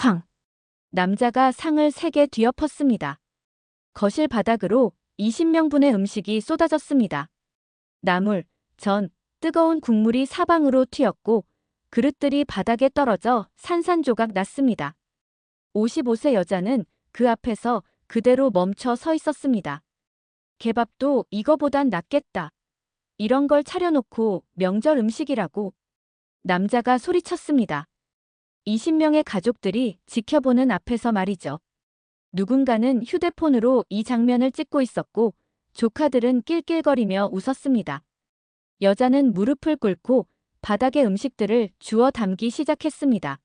쾅! 남자가 상을 3개 뒤엎었습니다. 거실 바닥으로 20명분의 음식이 쏟아졌습니다. 나물, 전, 뜨거운 국물이 사방으로 튀었고 그릇들이 바닥에 떨어져 산산조각 났습니다. 55세 여자는 그 앞에서 그대로 멈춰 서 있었습니다. 개밥도 이거보단 낫겠다. 이런 걸 차려놓고 명절 음식이라고. 남자가 소리쳤습니다. 20명의 가족들이 지켜보는 앞에서 말이죠. 누군가는 휴대폰으로 이 장면을 찍고 있었고 조카들은 낄낄거리며 웃었습니다. 여자는 무릎을 꿇고 바닥의 음식들을 주워 담기 시작했습니다.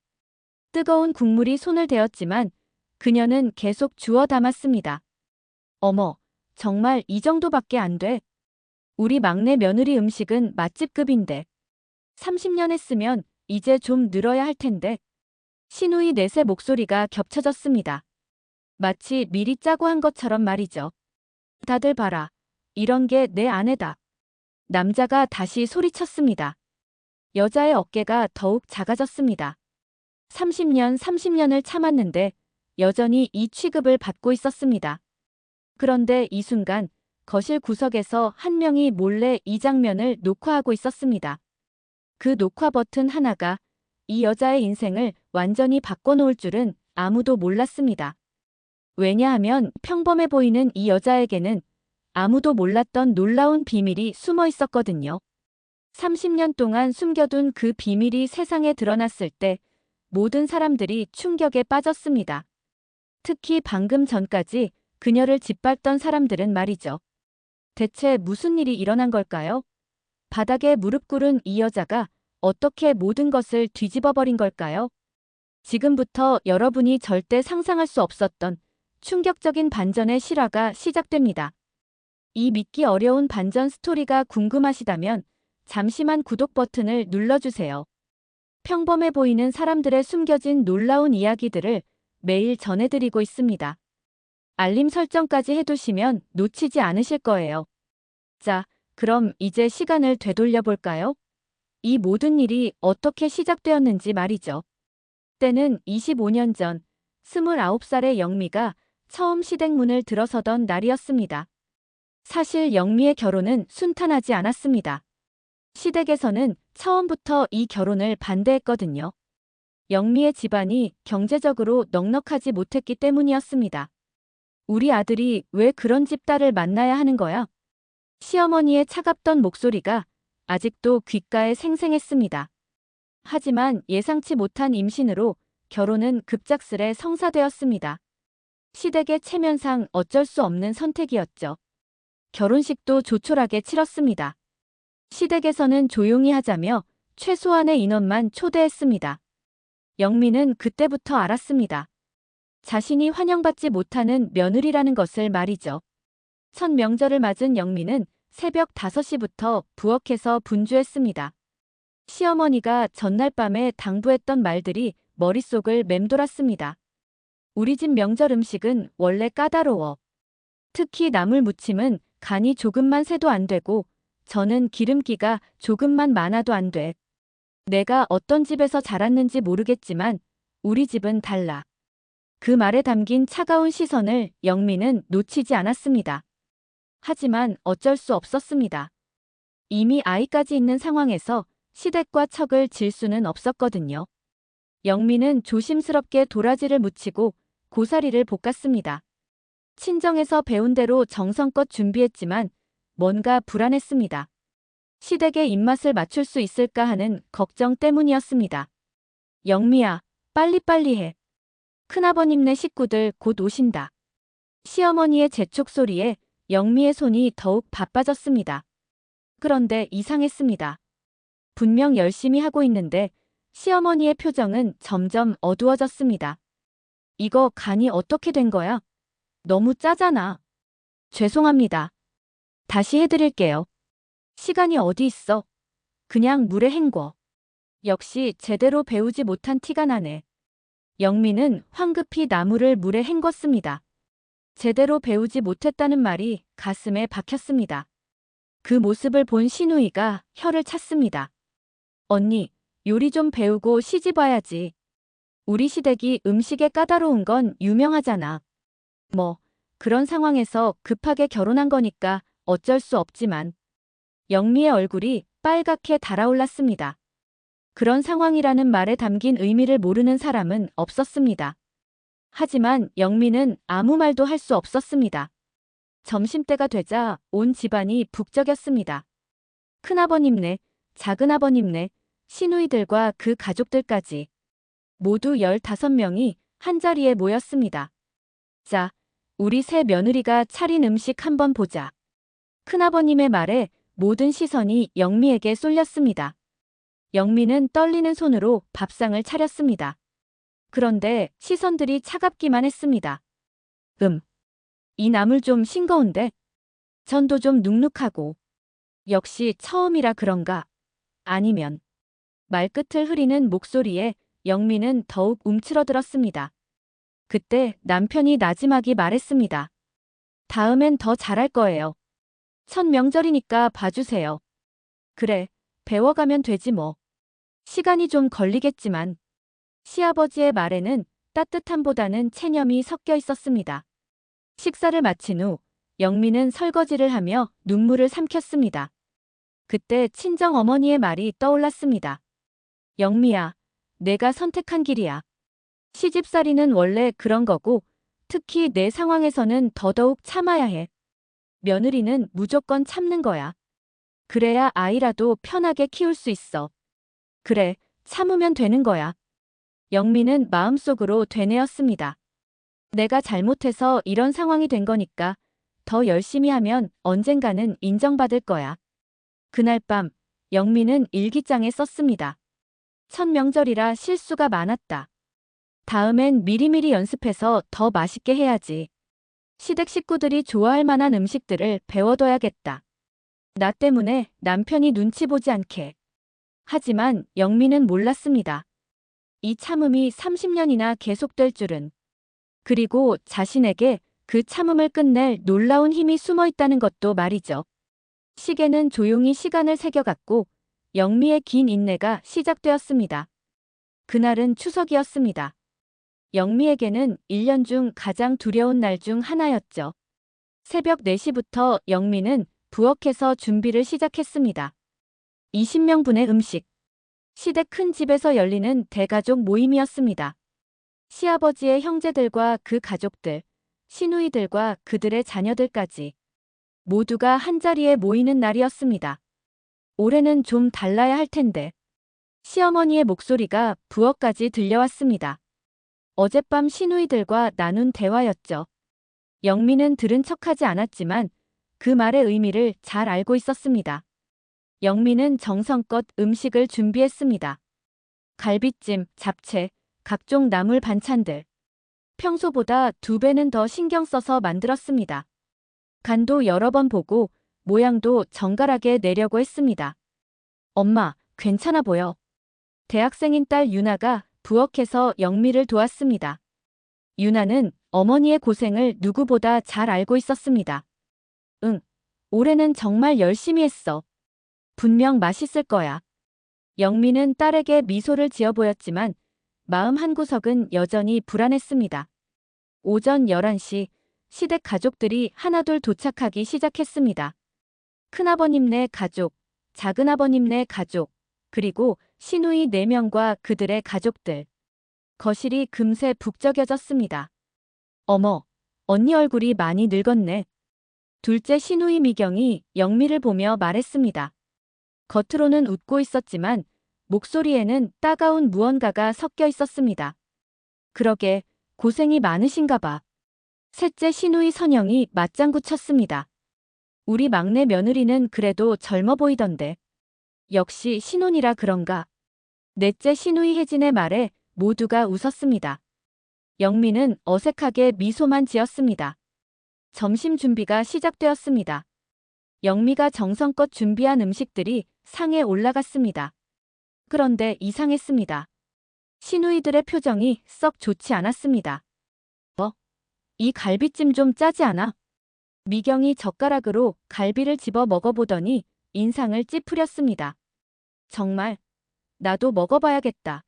뜨거운 국물이 손을 대었지만 그녀는 계속 주워 담았습니다. 어머, 정말 이 정도밖에 안 돼. 우리 막내 며느리 음식은 맛집급인데. 30년 했으면 이제 좀 늘어야 할 텐데. 시누이 넷의 목소리가 겹쳐졌습니다. 마치 미리 짜고 한 것처럼 말이죠. 다들 봐라. 이런 게 내 아내다. 남자가 다시 소리쳤습니다. 여자의 어깨가 더욱 작아졌습니다. 30년을 참았는데 여전히 이 취급을 받고 있었습니다. 그런데 이 순간 거실 구석에서 한 명이 몰래 이 장면을 녹화하고 있었습니다. 그 녹화 버튼 하나가 이 여자의 인생을 완전히 바꿔놓을 줄은 아무도 몰랐습니다. 왜냐하면 평범해 보이는 이 여자에게는 아무도 몰랐던 놀라운 비밀이 숨어 있었거든요. 30년 동안 숨겨둔 그 비밀이 세상에 드러났을 때 모든 사람들이 충격에 빠졌습니다. 특히 방금 전까지 그녀를 짓밟던 사람들은 말이죠. 대체 무슨 일이 일어난 걸까요? 바닥에 무릎 꿇은 이 여자가 어떻게 모든 것을 뒤집어 버린 걸까요? 지금부터 여러분이 절대 상상할 수 없었던 충격적인 반전의 실화가 시작됩니다. 이 믿기 어려운 반전 스토리가 궁금하시다면 잠시만 구독 버튼을 눌러주세요. 평범해 보이는 사람들의 숨겨진 놀라운 이야기들을 매일 전해드리고 있습니다. 알림 설정까지 해두시면 놓치지 않으실 거예요. 자, 그럼 이제 시간을 되돌려 볼까요? 이 모든 일이 어떻게 시작되었는지 말이죠. 때는 25년 전 29살의 영미가 처음 시댁문을 들어서던 날이었습니다. 사실 영미의 결혼은 순탄하지 않았습니다. 시댁에서는 처음부터 이 결혼을 반대했거든요. 영미의 집안이 경제적으로 넉넉하지 못했기 때문이었습니다. 우리 아들이 왜 그런 집 딸을 만나야 하는 거야? 시어머니의 차갑던 목소리가 아직도 귓가에 생생했습니다. 하지만 예상치 못한 임신으로 결혼은 급작스레 성사되었습니다. 시댁의 체면상 어쩔 수 없는 선택이었죠. 결혼식도 조촐하게 치렀습니다. 시댁에서는 조용히 하자며 최소한의 인원만 초대했습니다. 영미는 그때부터 알았습니다. 자신이 환영받지 못하는 며느리라는 것을 말이죠. 첫 명절을 맞은 영미는 새벽 5시부터 부엌에서 분주했습니다. 시어머니가 전날 밤에 당부했던 말들이 머릿속을 맴돌았습니다. 우리 집 명절 음식은 원래 까다로워. 특히 나물 무침은 간이 조금만 새도 안 되고 저는 기름기가 조금만 많아도 안 돼. 내가 어떤 집에서 자랐는지 모르겠지만 우리 집은 달라. 그 말에 담긴 차가운 시선을 영미는 놓치지 않았습니다. 하지만 어쩔 수 없었습니다. 이미 아이까지 있는 상황에서 시댁과 척을 질 수는 없었거든요. 영미는 조심스럽게 도라지를 묻히고 고사리를 볶았습니다. 친정에서 배운 대로 정성껏 준비했지만 뭔가 불안했습니다. 시댁의 입맛을 맞출 수 있을까 하는 걱정 때문이었습니다. 영미야, 빨리빨리 해. 큰아버님네 식구들 곧 오신다. 시어머니의 재촉 소리에 영미의 손이 더욱 바빠졌습니다. 그런데 이상했습니다. 분명 열심히 하고 있는데 시어머니의 표정은 점점 어두워졌습니다. 이거 간이 어떻게 된 거야? 너무 짜잖아. 죄송합니다. 다시 해드릴게요. 시간이 어디 있어? 그냥 물에 헹궈. 역시 제대로 배우지 못한 티가 나네. 영미는 황급히 나물을 물에 헹궜습니다. 제대로 배우지 못했다는 말이 가슴에 박혔습니다. 그 모습을 본 시누이가 혀를 찼습니다. 언니, 요리 좀 배우고 시집 와야지. 우리 시댁이 음식에 까다로운 건 유명하잖아. 뭐, 그런 상황에서 급하게 결혼한 거니까 어쩔 수 없지만. 영미의 얼굴이 빨갛게 달아올랐습니다. 그런 상황이라는 말에 담긴 의미를 모르는 사람은 없었습니다. 하지만 영미는 아무 말도 할 수 없었습니다. 점심때가 되자 온 집안이 북적였습니다. 큰아버님네, 작은아버님네, 시누이들과 그 가족들까지 모두 15명이 한자리에 모였습니다. 자, 우리 새 며느리가 차린 음식 한번 보자. 큰아버님의 말에 모든 시선이 영미에게 쏠렸습니다. 영미는 떨리는 손으로 밥상을 차렸습니다. 그런데 시선들이 차갑기만 했습니다. 이 나물 좀 싱거운데? 전도 좀 눅눅하고. 역시 처음이라 그런가? 아니면. 말끝을 흐리는 목소리에 영미는 더욱 움츠러들었습니다. 그때 남편이 나지막이 말했습니다. 다음엔 더 잘할 거예요. 첫 명절이니까 봐주세요. 그래, 배워가면 되지 뭐. 시간이 좀 걸리겠지만. 시아버지의 말에는 따뜻함보다는 체념이 섞여 있었습니다. 식사를 마친 후 영미는 설거지를 하며 눈물을 삼켰습니다. 그때 친정 어머니의 말이 떠올랐습니다. 영미야, 내가 선택한 길이야. 시집살이는 원래 그런 거고 특히 내 상황에서는 더더욱 참아야 해. 며느리는 무조건 참는 거야. 그래야 아이라도 편하게 키울 수 있어. 그래, 참으면 되는 거야. 영미는 마음속으로 되뇌었습니다. 내가 잘못해서 이런 상황이 된 거니까 더 열심히 하면 언젠가는 인정받을 거야. 그날 밤 영미는 일기장에 썼습니다. 첫 명절이라 실수가 많았다. 다음엔 미리미리 연습해서 더 맛있게 해야지. 시댁 식구들이 좋아할 만한 음식들을 배워둬야겠다. 나 때문에 남편이 눈치 보지 않게. 하지만 영미는 몰랐습니다. 이 참음이 30년이나 계속될 줄은. 그리고 자신에게 그 참음을 끝낼 놀라운 힘이 숨어 있다는 것도 말이죠. 시계는 조용히 시간을 새겨갔고 영미의 긴 인내가 시작되었습니다. 그날은 추석이었습니다. 영미에게는 1년 중 가장 두려운 날 중 하나였죠. 새벽 4시부터 영미는 부엌에서 준비를 시작했습니다. 20명분의 음식. 시댁 큰 집에서 열리는 대가족 모임이었습니다. 시아버지의 형제들과 그 가족들, 시누이들과 그들의 자녀들까지 모두가 한자리에 모이는 날이었습니다. 올해는 좀 달라야 할 텐데. 시어머니의 목소리가 부엌까지 들려왔습니다. 어젯밤 시누이들과 나눈 대화였죠. 영미는 들은 척하지 않았지만 그 말의 의미를 잘 알고 있었습니다. 영미는 정성껏 음식을 준비했습니다. 갈비찜, 잡채, 각종 나물 반찬들. 평소보다 2배는 더 신경 써서 만들었습니다. 간도 여러 번 보고 모양도 정갈하게 내려고 했습니다. 엄마, 괜찮아 보여. 대학생인 딸 유나가 부엌에서 영미를 도왔습니다. 유나는 어머니의 고생을 누구보다 잘 알고 있었습니다. 응, 올해는 정말 열심히 했어. 분명 맛있을 거야. 영미는 딸에게 미소를 지어 보였지만 마음 한구석은 여전히 불안했습니다. 오전 11시 시댁 가족들이 하나둘 도착하기 시작했습니다. 큰아버님네 가족, 작은아버님네 가족, 그리고 시누이 4명과 그들의 가족들. 거실이 금세 북적여졌습니다. 어머, 언니 얼굴이 많이 늙었네. 둘째 시누이 미경이 영미를 보며 말했습니다. 겉으로는 웃고 있었지만 목소리에는 따가운 무언가가 섞여 있었습니다. 그러게, 고생이 많으신가 봐. 셋째 시누이 선영이 맞장구 쳤습니다. 우리 막내 며느리는 그래도 젊어 보이던데. 역시 신혼이라 그런가. 넷째 시누이 혜진의 말에 모두가 웃었습니다. 영미는 어색하게 미소만 지었습니다. 점심 준비가 시작되었습니다. 영미가 정성껏 준비한 음식들이 상에 올라갔습니다. 그런데 이상했습니다. 시누이들의 표정이 썩 좋지 않았습니다. 이 갈비찜 좀 짜지 않아? 미경이 젓가락으로 갈비를 집어 먹어보더니 인상을 찌푸렸습니다. 정말, 나도 먹어봐야겠다.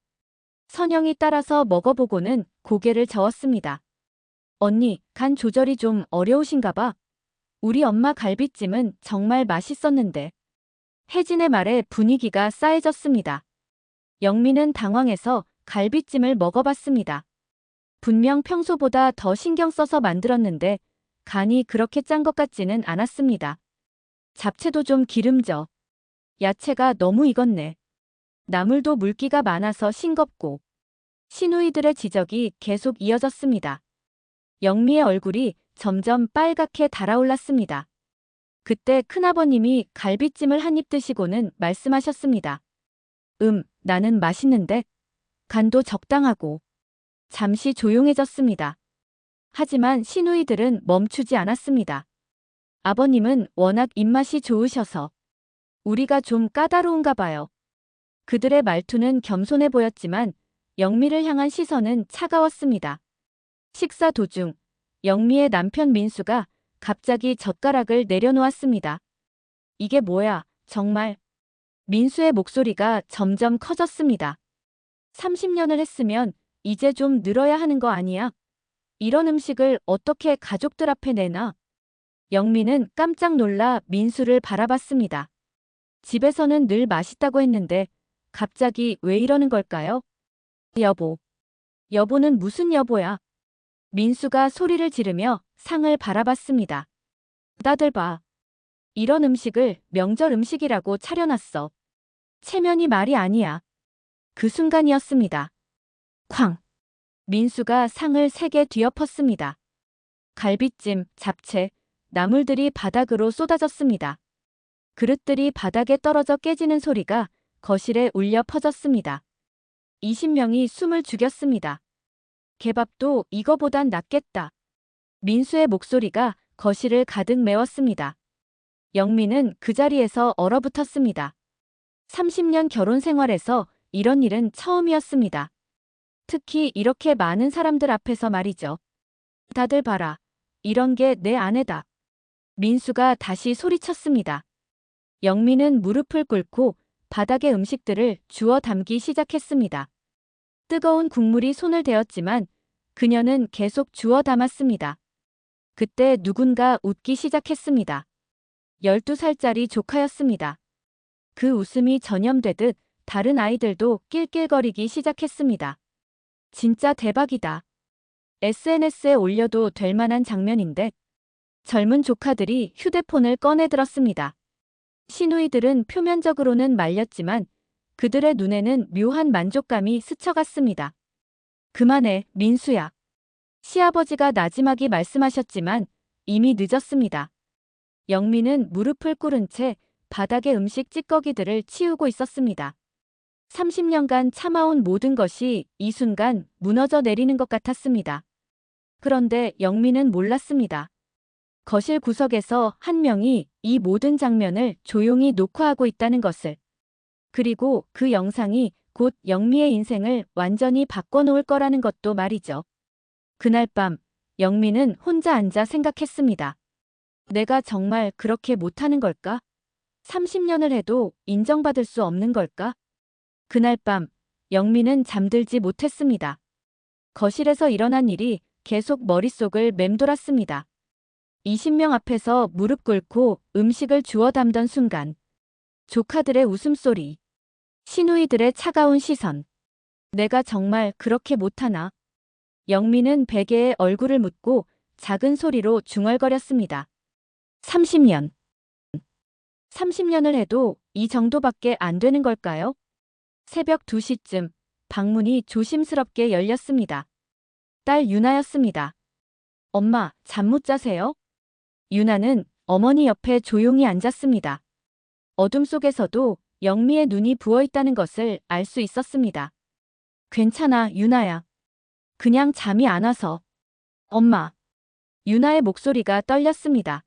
선영이 따라서 먹어보고는 고개를 저었습니다. 언니, 간 조절이 좀 어려우신가 봐. 우리 엄마 갈비찜은 정말 맛있었는데. 혜진의 말에 분위기가 싸해졌습니다. 영미는 당황해서 갈비찜을 먹어봤습니다. 분명 평소보다 더 신경 써서 만들었는데 간이 그렇게 짠 것 같지는 않았습니다. 잡채도 좀 기름져. 야채가 너무 익었네. 나물도 물기가 많아서 싱겁고. 시누이들의 지적이 계속 이어졌습니다. 영미의 얼굴이 점점 빨갛게 달아올랐습니다. 그때 큰아버님이 갈비찜을 한 입 드시고는 말씀하셨습니다. 나는 맛있는데 간도 적당하고. 잠시 조용해졌습니다. 하지만 시누이들은 멈추지 않았습니다. 아버님은 워낙 입맛이 좋으셔서 우리가 좀 까다로운가 봐요. 그들의 말투는 겸손해 보였지만 영미를 향한 시선은 차가웠습니다. 식사 도중 영미의 남편 민수가 갑자기 젓가락을 내려놓았습니다. 이게 뭐야, 정말. 민수의 목소리가 점점 커졌습니다. 30년을 했으면 이제 좀 늘어야 하는 거 아니야? 이런 음식을 어떻게 가족들 앞에 내놔? 영미는 깜짝 놀라 민수를 바라봤습니다. 집에서는 늘 맛있다고 했는데 갑자기 왜 이러는 걸까요? 여보. 여보는 무슨 여보야? 민수가 소리를 지르며 상을 바라봤습니다. 다들 봐. 이런 음식을 명절 음식이라고 차려놨어. 체면이 말이 아니야. 그 순간이었습니다. 쾅. 민수가 상을 3개 뒤엎었습니다. 갈비찜, 잡채, 나물들이 바닥으로 쏟아졌습니다. 그릇들이 바닥에 떨어져 깨지는 소리가 거실에 울려 퍼졌습니다. 20명이 숨을 죽였습니다. 개밥도 이거보단 낫겠다. 민수의 목소리가 거실을 가득 메웠습니다. 영미는 그 자리에서 얼어붙었습니다. 30년 결혼 생활에서 이런 일은 처음이었습니다. 특히 이렇게 많은 사람들 앞에서 말이죠. 다들 봐라. 이런 게 내 아내다. 민수가 다시 소리쳤습니다. 영미는 무릎을 꿇고 바닥의 음식들을 주워 담기 시작했습니다. 뜨거운 국물이 손을 대었지만 그녀는 계속 주워 담았습니다. 그때 누군가 웃기 시작했습니다. 12살짜리 조카였습니다. 그 웃음이 전염되듯 다른 아이들도 낄낄거리기 시작했습니다. 진짜 대박이다. SNS에 올려도 될 만한 장면인데. 젊은 조카들이 휴대폰을 꺼내들었습니다. 시누이들은 표면적으로는 말렸지만 그들의 눈에는 묘한 만족감이 스쳐갔습니다. 그만해, 민수야. 시아버지가 나지막이 말씀하셨지만 이미 늦었습니다. 영미는 무릎을 꿇은 채 바닥의 음식 찌꺼기들을 치우고 있었습니다. 30년간 참아온 모든 것이 이 순간 무너져 내리는 것 같았습니다. 그런데 영미는 몰랐습니다. 거실 구석에서 한 명이 이 모든 장면을 조용히 녹화하고 있다는 것을. 그리고 그 영상이 곧 영미의 인생을 완전히 바꿔놓을 거라는 것도 말이죠. 그날 밤 영미는 혼자 앉아 생각했습니다. 내가 정말 그렇게 못하는 걸까? 30년을 해도 인정받을 수 없는 걸까? 그날 밤 영미는 잠들지 못했습니다. 거실에서 일어난 일이 계속 머릿속을 맴돌았습니다. 20명 앞에서 무릎 꿇고 음식을 주워 담던 순간 조카들의 웃음소리, 시누이들의 차가운 시선. 내가 정말 그렇게 못하나? 영미는 베개에 얼굴을 묻고 작은 소리로 중얼거렸습니다. 30년. 30년을 해도 이 정도밖에 안 되는 걸까요? 새벽 2시쯤 방문이 조심스럽게 열렸습니다. 딸 유나였습니다. 엄마, 잠 못 자세요? 유나는 어머니 옆에 조용히 앉았습니다. 어둠 속에서도 영미의 눈이 부어있다는 것을 알 수 있었습니다. 괜찮아, 유나야. 그냥 잠이 안 와서. 엄마. 유나의 목소리가 떨렸습니다.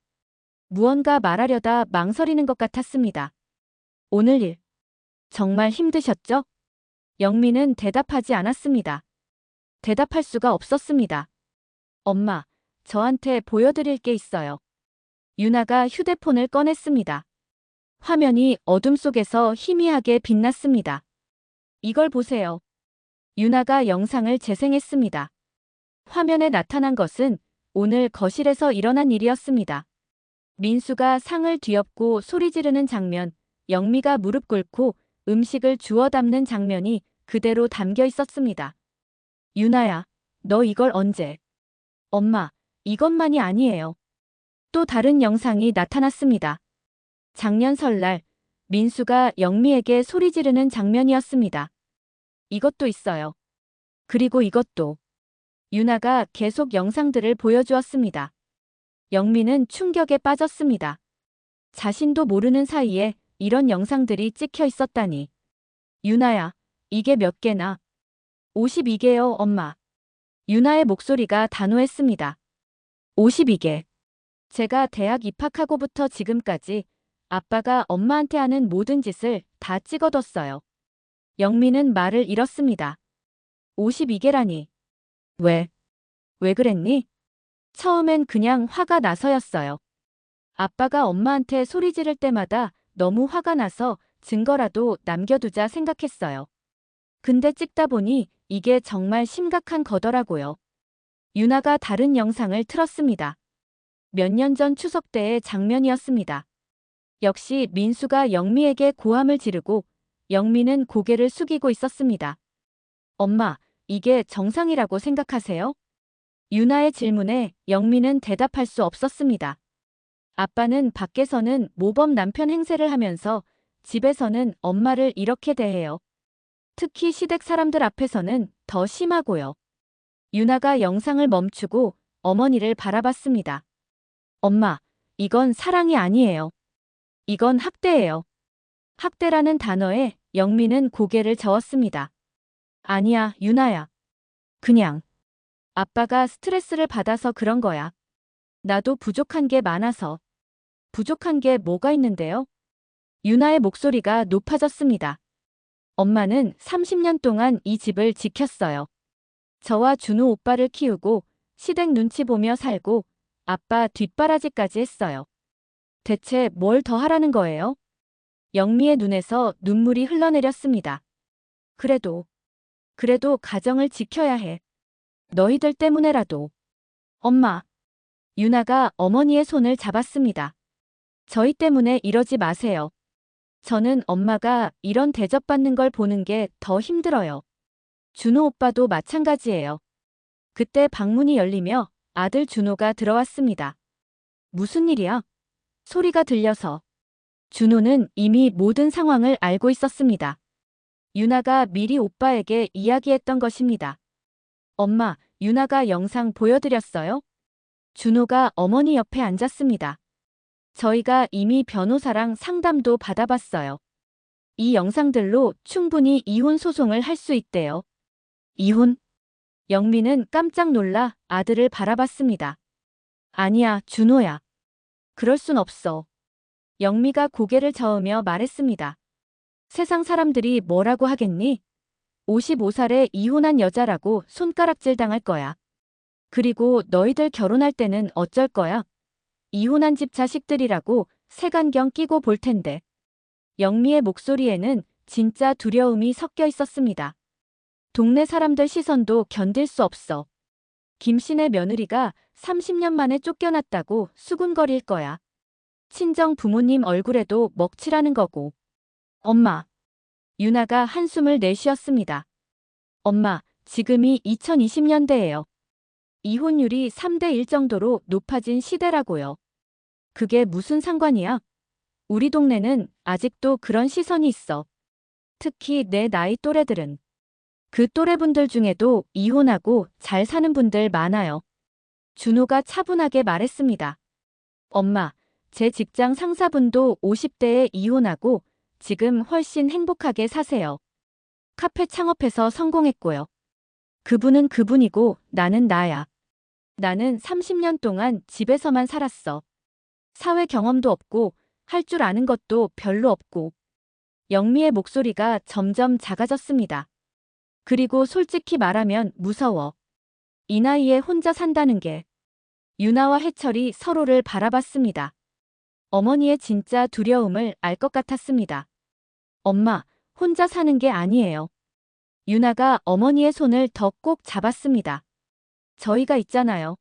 무언가 말하려다 망설이는 것 같았습니다. 오늘 일. 정말 힘드셨죠? 영미는 대답하지 않았습니다. 대답할 수가 없었습니다. 엄마, 저한테 보여드릴 게 있어요. 유나가 휴대폰을 꺼냈습니다. 화면이 어둠 속에서 희미하게 빛났습니다. 이걸 보세요. 유나가 영상을 재생했습니다. 화면에 나타난 것은 오늘 거실에서 일어난 일이었습니다. 민수가 상을 뒤엎고 소리 지르는 장면, 영미가 무릎 꿇고 음식을 주워 담는 장면이 그대로 담겨 있었습니다. 유나야, 너 이걸 언제? 엄마, 이것만이 아니에요. 또 다른 영상이 나타났습니다. 작년 설날, 민수가 영미에게 소리 지르는 장면이었습니다. 이것도 있어요. 그리고 이것도. 유나가 계속 영상들을 보여주었습니다. 영미는 충격에 빠졌습니다. 자신도 모르는 사이에 이런 영상들이 찍혀 있었다니. 유나야, 이게 몇 개나? 52개요, 엄마. 유나의 목소리가 단호했습니다. 52개. 제가 대학 입학하고부터 지금까지 아빠가 엄마한테 하는 모든 짓을 다 찍어뒀어요. 영미는 말을 잃었습니다. 52개라니. 왜? 왜 그랬니? 처음엔 그냥 화가 나서였어요. 아빠가 엄마한테 소리 지를 때마다 너무 화가 나서 증거라도 남겨두자 생각했어요. 근데 찍다 보니 이게 정말 심각한 거더라고요. 유나가 다른 영상을 틀었습니다. 몇 년 전 추석 때의 장면이었습니다. 역시 민수가 영미에게 고함을 지르고 영미는 고개를 숙이고 있었습니다. 엄마, 이게 정상이라고 생각하세요? 유나의 질문에 영미는 대답할 수 없었습니다. 아빠는 밖에서는 모범 남편 행세를 하면서 집에서는 엄마를 이렇게 대해요. 특히 시댁 사람들 앞에서는 더 심하고요. 유나가 영상을 멈추고 어머니를 바라봤습니다. 엄마, 이건 사랑이 아니에요. 이건 학대예요. 학대라는 단어에 영미는 고개를 저었습니다. 아니야, 유나야. 그냥 아빠가 스트레스를 받아서 그런 거야. 나도 부족한 게 많아서. 부족한 게 뭐가 있는데요? 유나의 목소리가 높아졌습니다. 엄마는 30년 동안 이 집을 지켰어요. 저와 준호 오빠를 키우고 시댁 눈치 보며 살고 아빠 뒷바라지까지 했어요. 대체 뭘 더 하라는 거예요? 영미의 눈에서 눈물이 흘러내렸습니다. 그래도 가정을 지켜야 해. 너희들 때문에라도. 엄마. 유나가 어머니의 손을 잡았습니다. 저희 때문에 이러지 마세요. 저는 엄마가 이런 대접받는 걸 보는 게 더 힘들어요. 준호 오빠도 마찬가지예요. 그때 방문이 열리며 아들 준호가 들어왔습니다. 무슨 일이야? 소리가 들려서. 준호는 이미 모든 상황을 알고 있었습니다. 유나가 미리 오빠에게 이야기했던 것입니다. 엄마, 유나가 영상 보여드렸어요? 준호가 어머니 옆에 앉았습니다. 저희가 이미 변호사랑 상담도 받아봤어요. 이 영상들로 충분히 이혼 소송을 할 수 있대요. 이혼? 영미는 깜짝 놀라 아들을 바라봤습니다. 아니야, 준호야. 그럴 순 없어. 영미가 고개를 저으며 말했습니다. 세상 사람들이 뭐라고 하겠니? 55살에 이혼한 여자라고 손가락질 당할 거야. 그리고 너희들 결혼할 때는 어쩔 거야? 이혼한 집 자식들이라고 색안경 끼고 볼 텐데. 영미의 목소리에는 진짜 두려움이 섞여 있었습니다. 동네 사람들 시선도 견딜 수 없어. 김씨네 며느리가 30년 만에 쫓겨났다고 수군거릴 거야. 친정 부모님 얼굴에도 먹칠하는 거고. 엄마. 유나가 한숨을 내쉬었습니다. 엄마, 지금이 2020년대예요. 이혼율이 3대 1 정도로 높아진 시대라고요. 그게 무슨 상관이야? 우리 동네는 아직도 그런 시선이 있어. 특히 내 나이 또래들은. 그 또래분들 중에도 이혼하고 잘 사는 분들 많아요. 준호가 차분하게 말했습니다. 엄마, 제 직장 상사분도 50대에 이혼하고 지금 훨씬 행복하게 사세요. 카페 창업해서 성공했고요. 그분은 그분이고 나는 나야. 나는 30년 동안 집에서만 살았어. 사회 경험도 없고 할 줄 아는 것도 별로 없고. 영미의 목소리가 점점 작아졌습니다. 그리고 솔직히 말하면 무서워. 이 나이에 혼자 산다는 게. 유나와 해철이 서로를 바라봤습니다. 어머니의 진짜 두려움을 알 것 같았습니다. 엄마, 혼자 사는 게 아니에요. 유나가 어머니의 손을 더 꼭 잡았습니다. 저희가 있잖아요.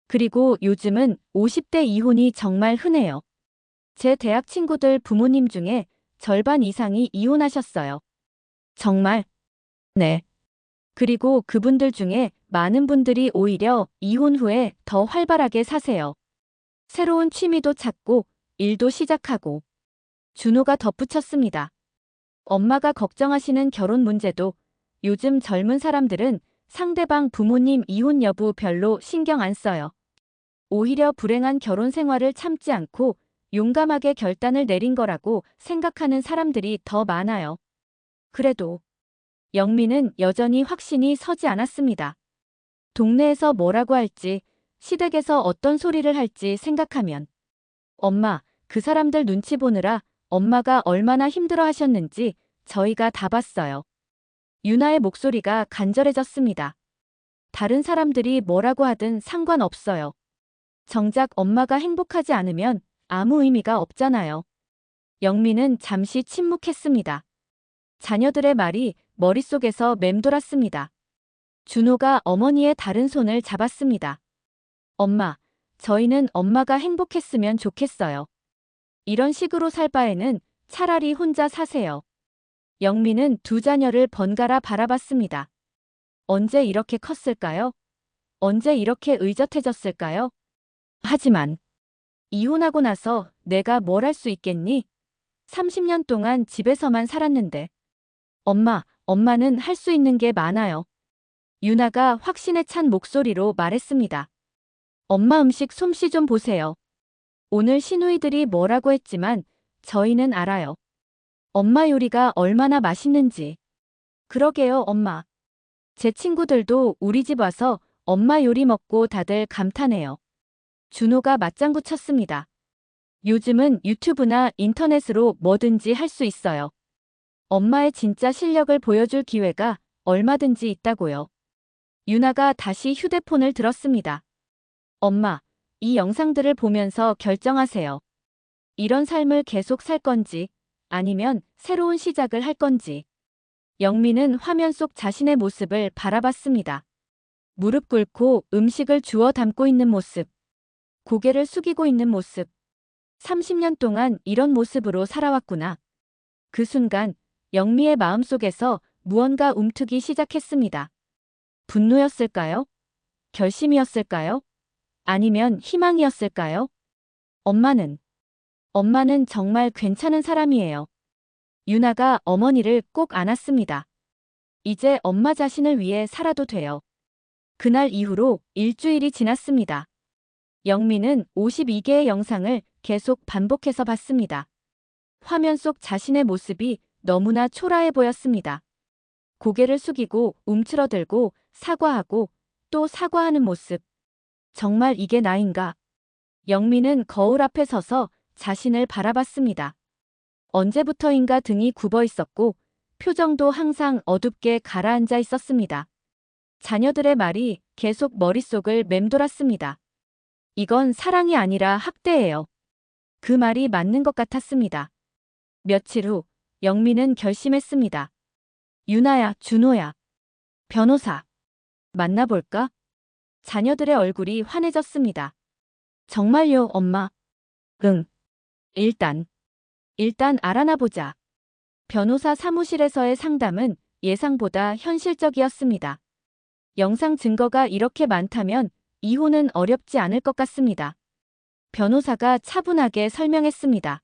그리고 요즘은 50대 이혼이 정말 흔해요. 제 대학 친구들 부모님 중에 절반 이상이 이혼하셨어요. 정말? 네. 그리고 그분들 중에 많은 분들이 오히려 이혼 후에 더 활발하게 사세요. 새로운 취미도 찾고 일도 시작하고. 준호가 덧붙였습니다. 엄마가 걱정하시는 결혼 문제도 요즘 젊은 사람들은 상대방 부모님 이혼 여부 별로 신경 안 써요. 오히려 불행한 결혼 생활을 참지 않고 용감하게 결단을 내린 거라고 생각하는 사람들이 더 많아요. 그래도 영미는 여전히 확신이 서지 않았습니다. 동네에서 뭐라고 할지, 시댁에서 어떤 소리를 할지 생각하면 엄마, 그 사람들 눈치 보느라 엄마가 얼마나 힘들어 하셨는지 저희가 다 봤어요. 유나의 목소리가 간절해졌습니다. 다른 사람들이 뭐라고 하든 상관없어요. 정작 엄마가 행복하지 않으면 아무 의미가 없잖아요. 영미는 잠시 침묵했습니다. 자녀들의 말이 머릿속에서 맴돌았습니다. 준호가 어머니의 다른 손을 잡았습니다. 엄마, 저희는 엄마가 행복했으면 좋겠어요. 이런 식으로 살 바에는 차라리 혼자 사세요. 영미는 두 자녀를 번갈아 바라봤습니다. 언제 이렇게 컸을까요? 언제 이렇게 의젓해졌을까요? 하지만 이혼하고 나서 내가 뭘 할 수 있겠니? 30년 동안 집에서만 살았는데. 엄마는 할 수 있는 게 많아요. 유나가 확신에 찬 목소리로 말했습니다. 엄마 음식 솜씨 좀 보세요. 오늘 시누이들이 뭐라고 했지만 저희는 알아요. 엄마 요리가 얼마나 맛있는지. 그러게요, 엄마. 제 친구들도 우리 집 와서 엄마 요리 먹고 다들 감탄해요. 준호가 맞장구 쳤습니다. 요즘은 유튜브나 인터넷으로 뭐든지 할 수 있어요. 엄마의 진짜 실력을 보여줄 기회가 얼마든지 있다고요. 유나가 다시 휴대폰을 들었습니다. 엄마, 이 영상들을 보면서 결정하세요. 이런 삶을 계속 살 건지, 아니면 새로운 시작을 할 건지. 영미는 화면 속 자신의 모습을 바라봤습니다. 무릎 꿇고 음식을 주워 담고 있는 모습. 고개를 숙이고 있는 모습. 30년 동안 이런 모습으로 살아왔구나. 그 순간 영미의 마음속에서 무언가 움트기 시작했습니다. 분노였을까요? 결심이었을까요? 아니면 희망이었을까요? 엄마는 정말 괜찮은 사람이에요. 유나가 어머니를 꼭 안았습니다. 이제 엄마 자신을 위해 살아도 돼요. 그날 이후로 일주일이 지났습니다. 영미는 52개의 영상을 계속 반복해서 봤습니다. 화면 속 자신의 모습이 너무나 초라해 보였습니다. 고개를 숙이고 움츠러들고 사과하고 또 사과하는 모습. 정말 이게 나인가? 영미는 거울 앞에 서서 자신을 바라봤습니다. 언제부터인가 등이 굽어 있었고 표정도 항상 어둡게 가라앉아 있었습니다. 자녀들의 말이 계속 머릿속을 맴돌았습니다. 이건 사랑이 아니라 학대예요. 그 말이 맞는 것 같았습니다. 며칠 후 영미는 결심했습니다. 유나야, 준호야. 변호사. 만나볼까? 자녀들의 얼굴이 환해졌습니다. 정말요, 엄마? 응. 일단 알아나 보자. 변호사 사무실에서의 상담은 예상보다 현실적이었습니다. 영상 증거가 이렇게 많다면 이혼은 어렵지 않을 것 같습니다. 변호사가 차분하게 설명했습니다.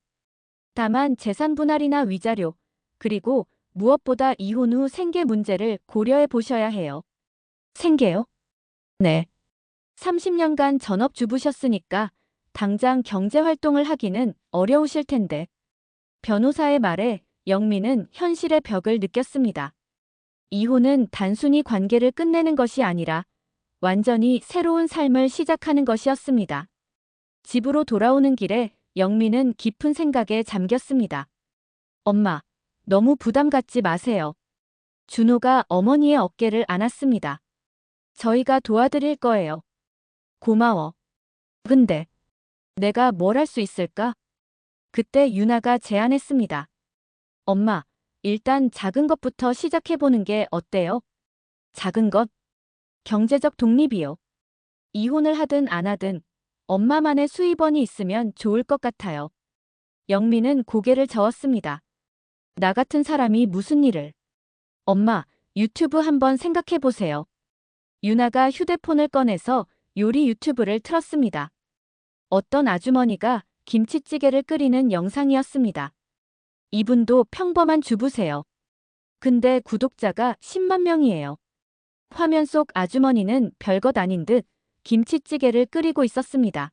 다만 재산 분할이나 위자료, 그리고 무엇보다 이혼 후 생계 문제를 고려해 보셔야 해요. 생계요? 네. 30년간 전업주부셨으니까 당장 경제활동을 하기는 어려우실 텐데. 변호사의 말에 영미는 현실의 벽을 느꼈습니다. 이혼은 단순히 관계를 끝내는 것이 아니라 완전히 새로운 삶을 시작하는 것이었습니다. 집으로 돌아오는 길에 영미는 깊은 생각에 잠겼습니다. 엄마, 너무 부담 갖지 마세요. 준호가 어머니의 어깨를 안았습니다. 저희가 도와드릴 거예요. 고마워. 근데 내가 뭘 할 수 있을까? 그때 유나가 제안했습니다. 엄마, 일단 작은 것부터 시작해보는 게 어때요? 작은 것, 경제적 독립이요. 이혼을 하든 안 하든 엄마만의 수입원이 있으면 좋을 것 같아요. 영미는 고개를 저었습니다. 나 같은 사람이 무슨 일을. 엄마, 유튜브 한번 생각해보세요. 유나가 휴대폰을 꺼내서 요리 유튜브를 틀었습니다. 어떤 아주머니가 김치찌개를 끓이는 영상이었습니다. 이분도 평범한 주부세요. 근데 구독자가 10만 명이에요. 화면 속 아주머니는 별것 아닌 듯 김치찌개를 끓이고 있었습니다.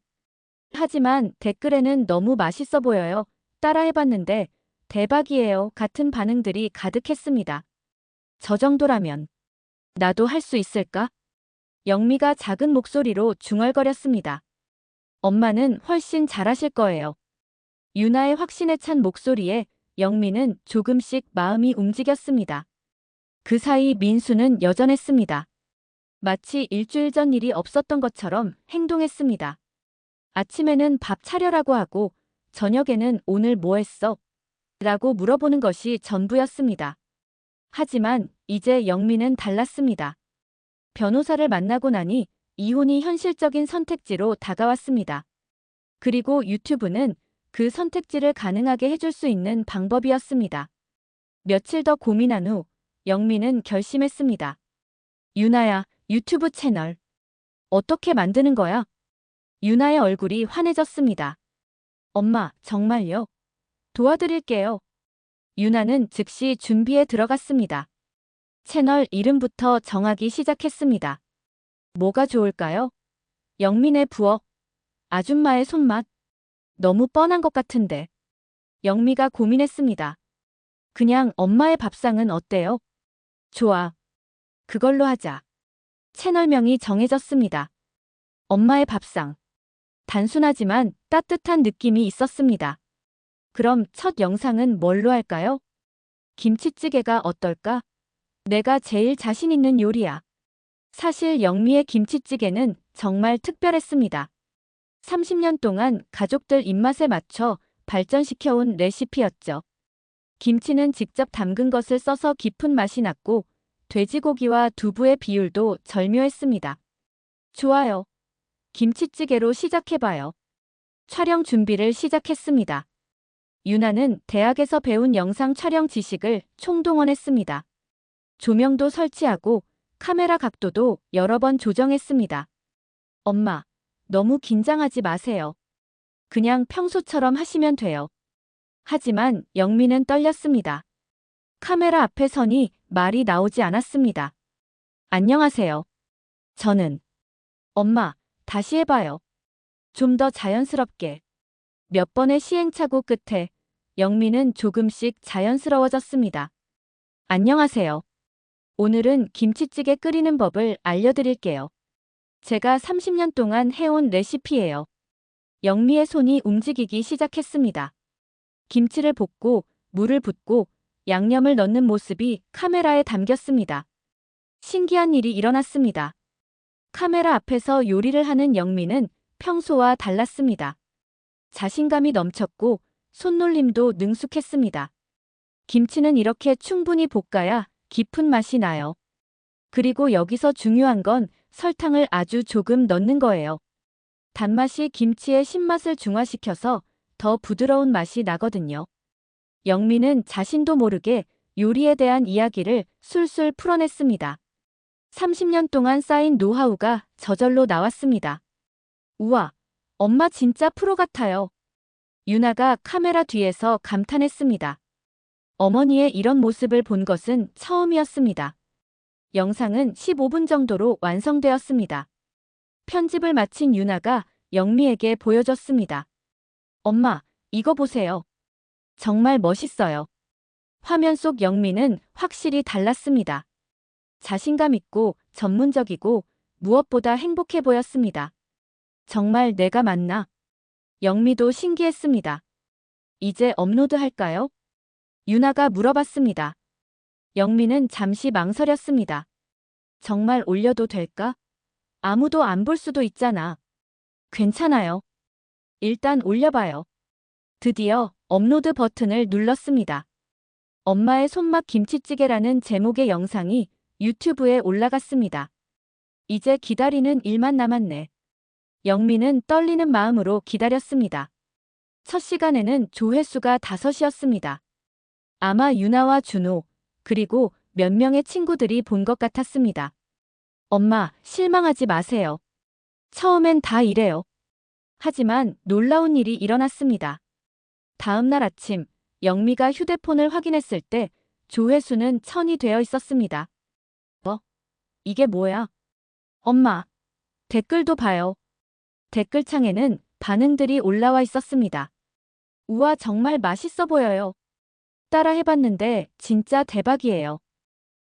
하지만 댓글에는 너무 맛있어 보여요. 따라해봤는데 대박이에요. 같은 반응들이 가득했습니다. 저 정도라면 나도 할 수 있을까? 영미가 작은 목소리로 중얼거렸습니다. 엄마는 훨씬 잘하실 거예요. 유나의 확신에 찬 목소리에 영미는 조금씩 마음이 움직였습니다. 그 사이 민수는 여전했습니다. 마치 일주일 전 일이 없었던 것처럼 행동했습니다. 아침에는 밥 차려라고 하고 저녁에는 오늘 뭐 했어? 라고 물어보는 것이 전부였습니다. 하지만 이제 영미는 달랐습니다. 변호사를 만나고 나니 이혼이 현실적인 선택지로 다가왔습니다. 그리고 유튜브는 그 선택지를 가능하게 해줄 수 있는 방법이었습니다. 며칠 더 고민한 후 영미는 결심했습니다. 유나야, 유튜브 채널. 어떻게 만드는 거야? 유나의 얼굴이 환해졌습니다. 엄마, 정말요? 도와드릴게요. 유나는 즉시 준비에 들어갔습니다. 채널 이름부터 정하기 시작했습니다. 뭐가 좋을까요? 영민의 부엌. 아줌마의 손맛. 너무 뻔한 것 같은데. 영미가 고민했습니다. 그냥 엄마의 밥상은 어때요? 좋아. 그걸로 하자. 채널명이 정해졌습니다. 엄마의 밥상. 단순하지만 따뜻한 느낌이 있었습니다. 그럼 첫 영상은 뭘로 할까요? 김치찌개가 어떨까? 내가 제일 자신 있는 요리야. 사실 영미의 김치찌개는 정말 특별했습니다. 30년 동안 가족들 입맛에 맞춰 발전시켜온 레시피였죠. 김치는 직접 담근 것을 써서 깊은 맛이 났고 돼지고기와 두부의 비율도 절묘했습니다. 좋아요. 김치찌개로 시작해봐요. 촬영 준비를 시작했습니다. 유나는 대학에서 배운 영상 촬영 지식을 총동원했습니다. 조명도 설치하고 카메라 각도도 여러 번 조정했습니다. 엄마, 너무 긴장하지 마세요. 그냥 평소처럼 하시면 돼요. 하지만 영미는 떨렸습니다. 카메라 앞에 서니 말이 나오지 않았습니다. 안녕하세요. 저는. 엄마, 다시 해봐요. 좀 더 자연스럽게. 몇 번의 시행착오 끝에 영미는 조금씩 자연스러워졌습니다. 안녕하세요. 오늘은 김치찌개 끓이는 법을 알려드릴게요. 제가 30년 동안 해온 레시피예요. 영미의 손이 움직이기 시작했습니다. 김치를 볶고 물을 붓고 양념을 넣는 모습이 카메라에 담겼습니다. 신기한 일이 일어났습니다. 카메라 앞에서 요리를 하는 영미는 평소와 달랐습니다. 자신감이 넘쳤고 손놀림도 능숙했습니다. 김치는 이렇게 충분히 볶아야 깊은 맛이 나요. 그리고 여기서 중요한 건 설탕을 아주 조금 넣는 거예요. 단맛이 김치의 신맛을 중화시켜서 더 부드러운 맛이 나거든요. 영미는 자신도 모르게 요리에 대한 이야기를 술술 풀어냈습니다. 30년 동안 쌓인 노하우가 저절로 나왔습니다. 우와, 엄마 진짜 프로 같아요. 유나가 카메라 뒤에서 감탄했습니다. 어머니의 이런 모습을 본 것은 처음이었습니다. 영상은 15분 정도로 완성되었습니다. 편집을 마친 유나가 영미에게 보여줬습니다. 엄마, 이거 보세요. 정말 멋있어요. 화면 속 영미는 확실히 달랐습니다. 자신감 있고 전문적이고 무엇보다 행복해 보였습니다. 정말 내가 맞나? 영미도 신기했습니다. 이제 업로드할까요? 유나가 물어봤습니다. 영미는 잠시 망설였습니다. 정말 올려도 될까? 아무도 안 볼 수도 있잖아. 괜찮아요. 일단 올려봐요. 드디어 업로드 버튼을 눌렀습니다. 엄마의 손맛 김치찌개라는 제목의 영상이 유튜브에 올라갔습니다. 이제 기다리는 일만 남았네. 영미는 떨리는 마음으로 기다렸습니다. 첫 시간에는 조회수가 5이었습니다. 아마 유나와 준호, 그리고 몇 명의 친구들이 본 것 같았습니다. 엄마, 실망하지 마세요. 처음엔 다 이래요. 하지만 놀라운 일이 일어났습니다. 다음 날 아침, 영미가 휴대폰을 확인했을 때 조회수는 1000이 되어 있었습니다. 이게 뭐야? 엄마, 댓글도 봐요. 댓글창에는 반응들이 올라와 있었습니다. 우와, 정말 맛있어 보여요. 따라 해봤는데 진짜 대박이에요.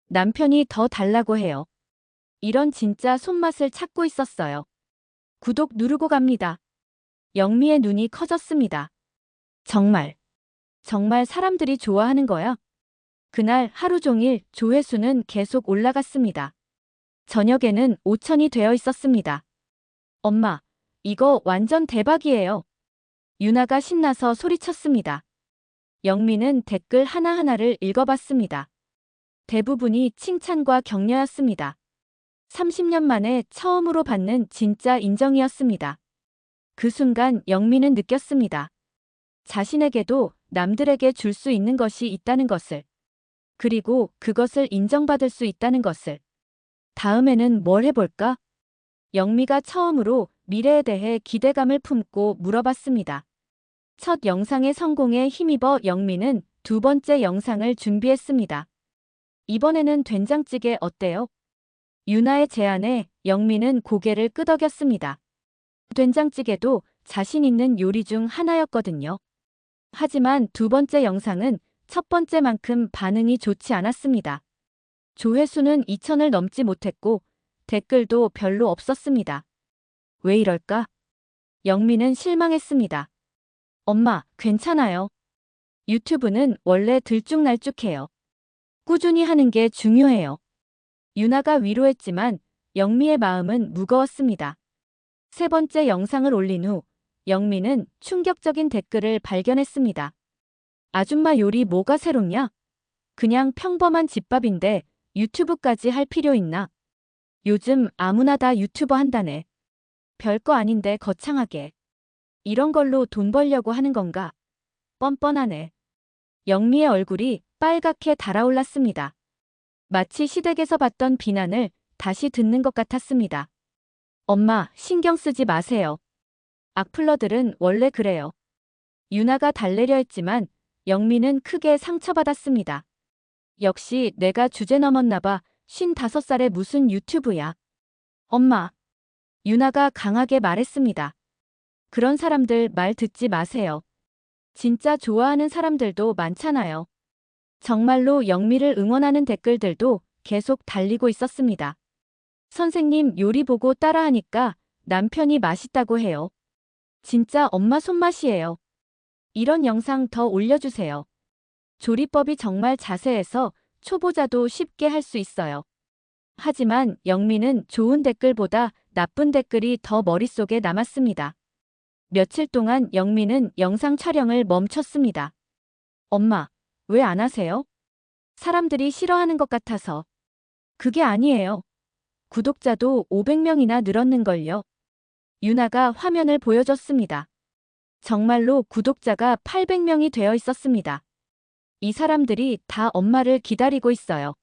남편이 더 달라고 해요. 이런 진짜 손맛을 찾고 있었어요. 구독 누르고 갑니다. 영미의 눈이 커졌습니다. 정말 사람들이 좋아하는 거야? 그날 하루 종일 조회수는 계속 올라갔습니다. 저녁에는 5000이 되어 있었습니다. 엄마, 이거 완전 대박이에요. 유나가 신나서 소리쳤습니다. 영미는 댓글 하나하나를 읽어봤습니다. 대부분이 칭찬과 격려였습니다. 30년 만에 처음으로 받는 진짜 인정이었습니다. 그 순간 영미는 느꼈습니다. 자신에게도 남들에게 줄 수 있는 것이 있다는 것을. 그리고 그것을 인정받을 수 있다는 것을. 다음에는 뭘 해볼까? 영미가 처음으로 미래에 대해 기대감을 품고 물어봤습니다. 첫 영상의 성공에 힘입어 영미는 두 번째 영상을 준비했습니다. 이번에는 된장찌개 어때요? 유나의 제안에 영미는 고개를 끄덕였습니다. 된장찌개도 자신 있는 요리 중 하나였거든요. 하지만 두 번째 영상은 첫 번째만큼 반응이 좋지 않았습니다. 조회수는 2000을 넘지 못했고 댓글도 별로 없었습니다. 왜 이럴까? 영미는 실망했습니다. 엄마, 괜찮아요. 유튜브는 원래 들쭉날쭉해요. 꾸준히 하는 게 중요해요. 유나가 위로했지만 영미의 마음은 무거웠습니다. 세 번째 영상을 올린 후 영미는 충격적인 댓글을 발견했습니다. 아줌마 요리 뭐가 새롭냐? 그냥 평범한 집밥인데 유튜브까지 할 필요 있나? 요즘 아무나 다 유튜버 한다네. 별거 아닌데 거창하게. 이런 걸로 돈 벌려고 하는 건가? 뻔뻔하네. 영미의 얼굴이 빨갛게 달아올랐습니다. 마치 시댁에서 받던 비난을 다시 듣는 것 같았습니다. 엄마, 신경 쓰지 마세요. 악플러들은 원래 그래요. 유나가 달래려 했지만 영미는 크게 상처받았습니다. 역시 내가 주제 넘었나 봐. 55살에 무슨 유튜브야. 엄마. 유나가 강하게 말했습니다. 그런 사람들 말 듣지 마세요. 진짜 좋아하는 사람들도 많잖아요. 정말로 영미를 응원하는 댓글들도 계속 달리고 있었습니다. 선생님 요리 보고 따라하니까 남편이 맛있다고 해요. 진짜 엄마 손맛이에요. 이런 영상 더 올려주세요. 조리법이 정말 자세해서 초보자도 쉽게 할 수 있어요. 하지만 영미는 좋은 댓글보다 나쁜 댓글이 더 머릿속에 남았습니다. 며칠 동안 영미는 영상 촬영을 멈췄습니다. 엄마, 왜 안 하세요? 사람들이 싫어하는 것 같아서. 그게 아니에요. 구독자도 500명이나 늘었는걸요. 유나가 화면을 보여줬습니다. 정말로 구독자가 800명이 되어 있었습니다. 이 사람들이 다 엄마를 기다리고 있어요.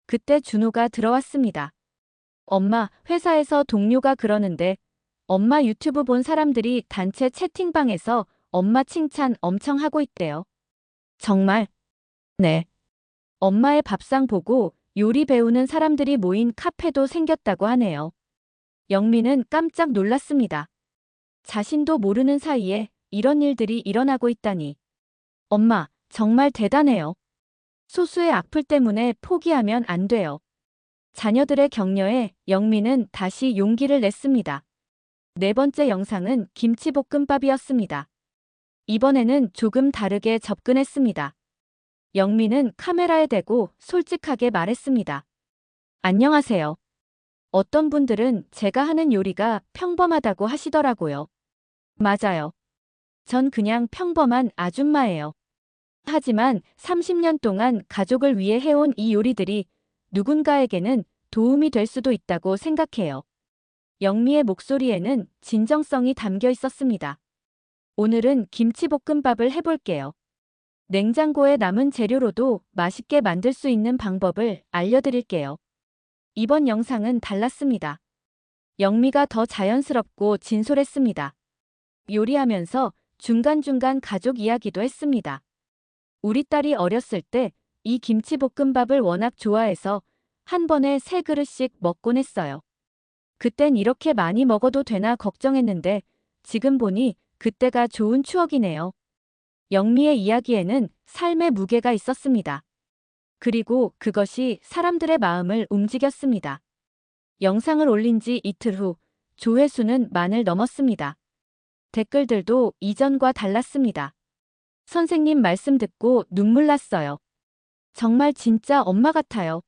그때 준호가 들어왔습니다. 엄마, 회사에서 동료가 그러는데 엄마 유튜브 본 사람들이 단체 채팅방에서 엄마 칭찬 엄청 하고 있대요. 정말? 네. 엄마의 밥상 보고 요리 배우는 사람들이 모인 카페도 생겼다고 하네요. 영미는 깜짝 놀랐습니다. 자신도 모르는 사이에 이런 일들이 일어나고 있다니. 엄마, 정말 대단해요. 소수의 악플 때문에 포기하면 안 돼요. 자녀들의 격려에 영미는 다시 용기를 냈습니다. 네 번째 영상은 김치볶음밥이었습니다. 이번에는 조금 다르게 접근했습니다. 영미는 카메라에 대고 솔직하게 말했습니다. 안녕하세요. 어떤 분들은 제가 하는 요리가 평범하다고 하시더라고요. 맞아요. 전 그냥 평범한 아줌마예요. 하지만 30년 동안 가족을 위해 해온 이 요리들이 누군가에게는 도움이 될 수도 있다고 생각해요. 영미의 목소리에는 진정성이 담겨 있었습니다. 오늘은 김치볶음밥을 해볼게요. 냉장고에 남은 재료로도 맛있게 만들 수 있는 방법을 알려드릴게요. 이번 영상은 달랐습니다. 영미가 더 자연스럽고 진솔했습니다. 요리하면서 중간중간 가족 이야기도 했습니다. 우리 딸이 어렸을 때 이 김치볶음밥을 워낙 좋아해서 한 번에 3그릇씩 먹곤 했어요. 그땐 이렇게 많이 먹어도 되나 걱정했는데 지금 보니 그때가 좋은 추억이네요. 영미의 이야기에는 삶의 무게가 있었습니다. 그리고 그것이 사람들의 마음을 움직였습니다. 영상을 올린 지 이틀 후 조회수는 10,000을 넘었습니다. 댓글들도 이전과 달랐습니다. 선생님 말씀 듣고 눈물 났어요. 정말 진짜 엄마 같아요.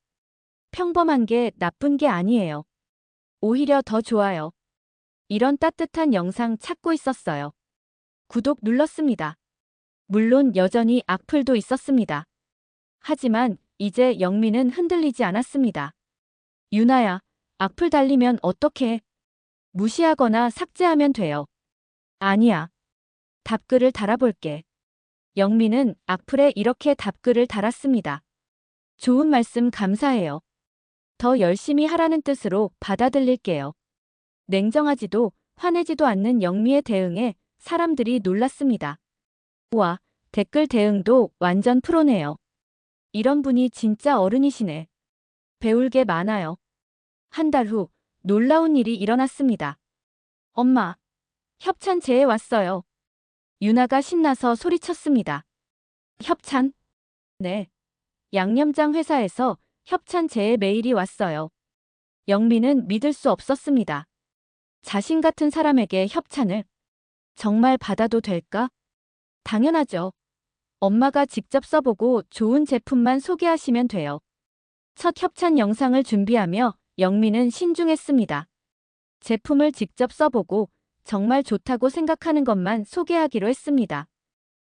평범한 게 나쁜 게 아니에요. 오히려 더 좋아요. 이런 따뜻한 영상 찾고 있었어요. 구독 눌렀습니다. 물론 여전히 악플도 있었습니다. 하지만 이제 영미는 흔들리지 않았습니다. 유나야, 악플 달리면 어떡해? 무시하거나 삭제하면 돼요. 아니야. 답글을 달아볼게. 영미는 악플에 이렇게 답글을 달았습니다. 좋은 말씀 감사해요. 더 열심히 하라는 뜻으로 받아들일게요. 냉정하지도 화내지도 않는 영미의 대응에 사람들이 놀랐습니다. 우와, 댓글 대응도 완전 프로네요. 이런 분이 진짜 어른이시네. 배울 게 많아요. 한 달 후 놀라운 일이 일어났습니다. 엄마, 협찬제에 왔어요. 유나가 신나서 소리쳤습니다. 협찬? 네. 양념장 회사에서 협찬제에 메일이 왔어요. 영미는 믿을 수 없었습니다. 자신 같은 사람에게 협찬을 정말 받아도 될까? 당연하죠. 엄마가 직접 써보고 좋은 제품만 소개하시면 돼요. 첫 협찬 영상을 준비하며 영미는 신중했습니다. 제품을 직접 써보고 정말 좋다고 생각하는 것만 소개하기로 했습니다.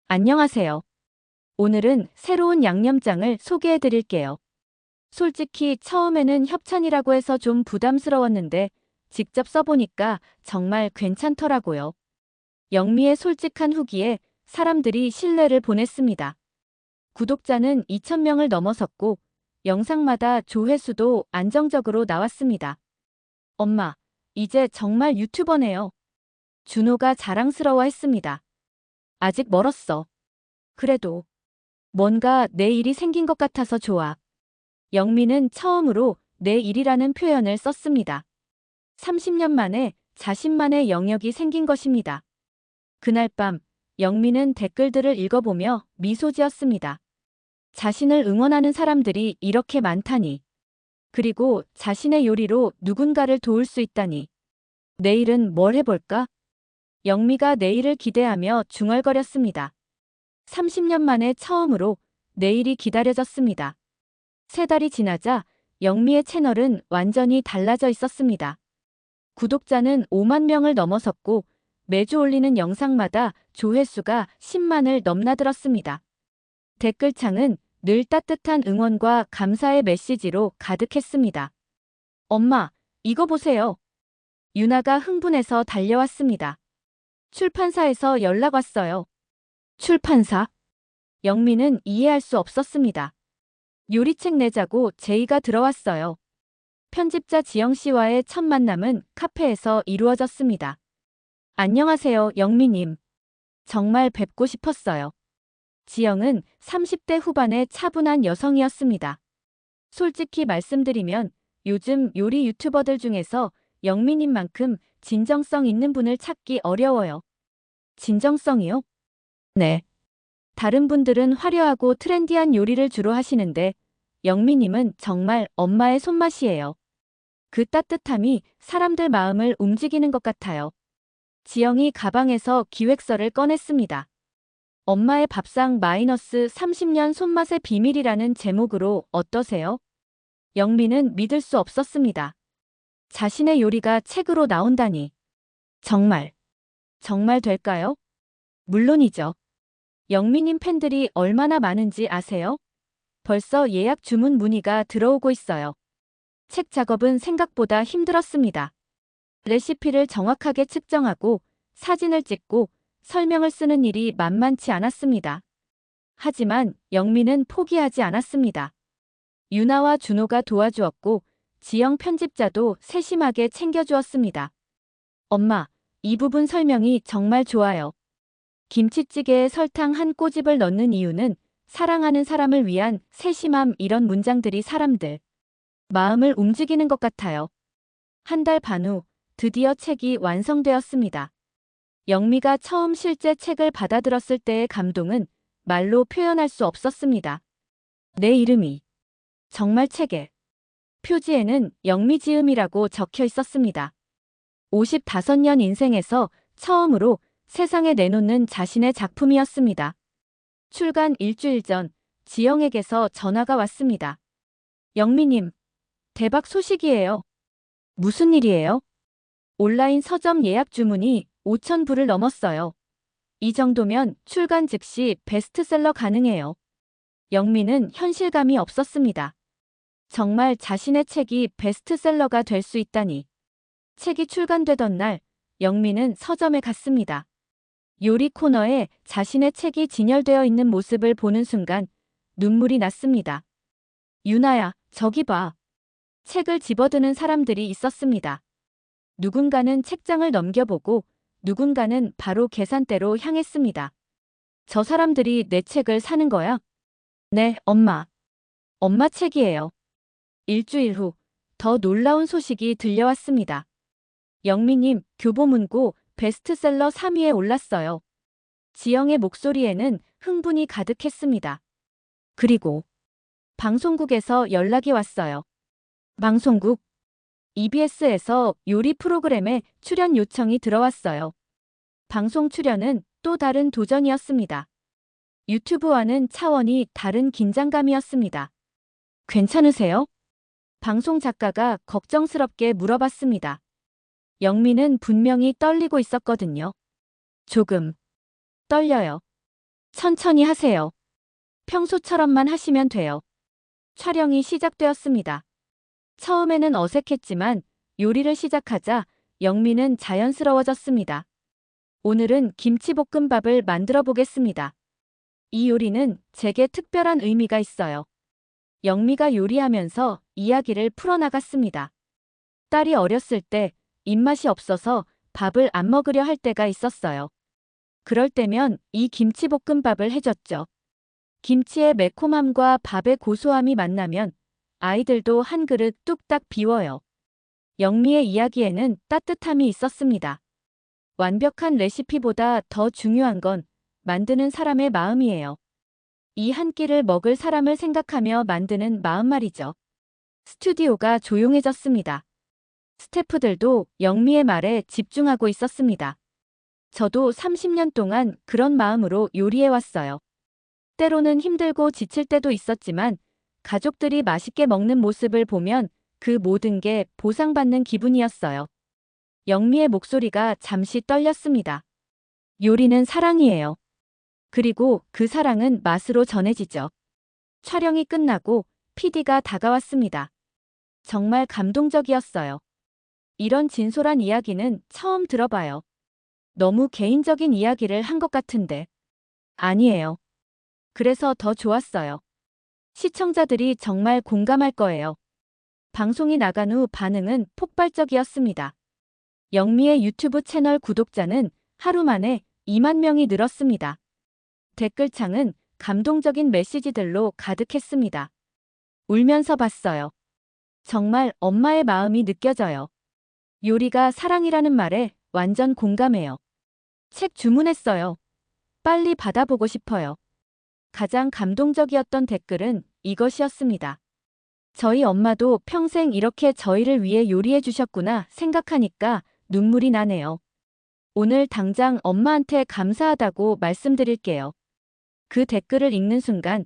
안녕하세요. 오늘은 새로운 양념장을 소개해 드릴게요. 솔직히 처음에는 협찬이라고 해서 좀 부담스러웠는데 직접 써보니까 정말 괜찮더라고요. 영미의 솔직한 후기에 사람들이 신뢰를 보냈습니다. 구독자는 2,000명을 넘어섰고 영상마다 조회수도 안정적으로 나왔습니다. 엄마, 이제 정말 유튜버네요. 준호가 자랑스러워했습니다. 아직 멀었어. 그래도 뭔가 내 일이 생긴 것 같아서 좋아. 영미는 처음으로 내 일이라는 표현을 썼습니다. 30년 만에 자신만의 영역이 생긴 것입니다. 그날 밤 영미는 댓글들을 읽어보며 미소 지었습니다. 자신을 응원하는 사람들이 이렇게 많다니. 그리고 자신의 요리로 누군가를 도울 수 있다니. 내일은 뭘 해볼까? 영미가 내일을 기대하며 중얼거렸습니다. 30년 만에 처음으로 내일이 기다려졌습니다. 3달이 지나자 영미의 채널은 완전히 달라져 있었습니다. 구독자는 5만 명을 넘어섰고 매주 올리는 영상마다 조회수가 10만을 넘나들었습니다. 댓글창은 늘 따뜻한 응원과 감사의 메시지로 가득했습니다. 엄마, 이거 보세요. 유나가 흥분해서 달려왔습니다. 출판사에서 연락 왔어요. 출판사? 영미는 이해할 수 없었습니다. 요리책 내자고 제의가 들어왔어요. 편집자 지영 씨와의 첫 만남은 카페에서 이루어졌습니다. 안녕하세요, 영미님. 정말 뵙고 싶었어요. 지영은 30대 후반의 차분한 여성이었습니다. 솔직히 말씀드리면 요즘 요리 유튜버들 중에서 영미님만큼 진정성 있는 분을 찾기 어려워요. 진정성이요? 네. 다른 분들은 화려하고 트렌디한 요리를 주로 하시는데 영미님은 정말 엄마의 손맛이에요. 그 따뜻함이 사람들 마음을 움직이는 것 같아요. 지영이 가방에서 기획서를 꺼냈습니다. 엄마의 밥상 -30년 손맛의 비밀이라는 제목으로 어떠세요? 영미는 믿을 수 없었습니다. 자신의 요리가 책으로 나온다니. 정말 될까요? 물론이죠. 영미님 팬들이 얼마나 많은지 아세요? 벌써 예약 주문 문의가 들어오고 있어요. 책 작업은 생각보다 힘들었습니다. 레시피를 정확하게 측정하고 사진을 찍고 설명을 쓰는 일이 만만치 않았습니다. 하지만 영미는 포기하지 않았습니다. 유나와 준호가 도와주었고 지영 편집자도 세심하게 챙겨주었습니다. 엄마, 이 부분 설명이 정말 좋아요. 김치찌개에 설탕 한 꼬집을 넣는 이유는 사랑하는 사람을 위한 세심함. 이런 문장들이 사람들 마음을 움직이는 것 같아요. 한 달 반 후 드디어 책이 완성되었습니다. 영미가 처음 실제 책을 받아들었을 때의 감동은 말로 표현할 수 없었습니다. 내 이름이 정말 책에 표지에는 영미지음이라고 적혀 있었습니다. 55년 인생에서 처음으로 세상에 내놓는 자신의 작품이었습니다. 출간 일주일 전 지영에게서 전화가 왔습니다. 영미님, 대박 소식이에요. 무슨 일이에요? 온라인 서점 예약 주문이 5,000부를 넘었어요. 이 정도면 출간 즉시 베스트셀러 가능해요. 영미는 현실감이 없었습니다. 정말 자신의 책이 베스트셀러가 될 수 있다니. 책이 출간되던 날, 영미는 서점에 갔습니다. 요리 코너에 자신의 책이 진열되어 있는 모습을 보는 순간 눈물이 났습니다. 유나야, 저기 봐. 책을 집어드는 사람들이 있었습니다. 누군가는 책장을 넘겨보고 누군가는 바로 계산대로 향했습니다. 저 사람들이 내 책을 사는 거야? 네, 엄마. 엄마 책이에요. 일주일 후 더 놀라운 소식이 들려왔습니다. 영미님, 교보문고 베스트셀러 3위에 올랐어요. 지영의 목소리에는 흥분이 가득했습니다. 그리고 방송국에서 연락이 왔어요. 방송국? EBS에서 요리 프로그램에 출연 요청이 들어왔어요. 방송 출연은 또 다른 도전이었습니다. 유튜브와는 차원이 다른 긴장감이었습니다. 괜찮으세요? 방송 작가가 걱정스럽게 물어봤습니다. 영미는 분명히 떨리고 있었거든요. 조금 떨려요. 천천히 하세요. 평소처럼만 하시면 돼요. 촬영이 시작되었습니다. 처음에는 어색했지만 요리를 시작하자 영미는 자연스러워졌습니다. 오늘은 김치볶음밥을 만들어 보겠습니다. 이 요리는 제게 특별한 의미가 있어요. 영미가 요리하면서 이야기를 풀어나갔습니다. 딸이 어렸을 때 입맛이 없어서 밥을 안 먹으려 할 때가 있었어요. 그럴 때면 이 김치볶음밥을 해줬죠. 김치의 매콤함과 밥의 고소함이 만나면 아이들도 한 그릇 뚝딱 비워요. 영미의 이야기에는 따뜻함이 있었습니다. 완벽한 레시피보다 더 중요한 건 만드는 사람의 마음이에요. 이 한 끼를 먹을 사람을 생각하며 만드는 마음 말이죠. 스튜디오가 조용해졌습니다. 스태프들도 영미의 말에 집중하고 있었습니다. 저도 30년 동안 그런 마음으로 요리해왔어요. 때로는 힘들고 지칠 때도 있었지만 가족들이 맛있게 먹는 모습을 보면 그 모든 게 보상받는 기분이었어요. 영미의 목소리가 잠시 떨렸습니다. 요리는 사랑이에요. 그리고 그 사랑은 맛으로 전해지죠. 촬영이 끝나고 PD가 다가왔습니다. 정말 감동적이었어요. 이런 진솔한 이야기는 처음 들어봐요. 너무 개인적인 이야기를 한 것 같은데. 아니에요. 그래서 더 좋았어요. 시청자들이 정말 공감할 거예요. 방송이 나간 후 반응은 폭발적이었습니다. 영미의 유튜브 채널 구독자는 하루 만에 2만 명이 늘었습니다. 댓글창은 감동적인 메시지들로 가득했습니다. 울면서 봤어요. 정말 엄마의 마음이 느껴져요. 요리가 사랑이라는 말에 완전 공감해요. 책 주문했어요. 빨리 받아보고 싶어요. 가장 감동적이었던 댓글은 이것이었습니다. 저희 엄마도 평생 이렇게 저희를 위해 요리해 주셨구나 생각하니까 눈물이 나네요. 오늘 당장 엄마한테 감사하다고 말씀드릴게요. 그 댓글을 읽는 순간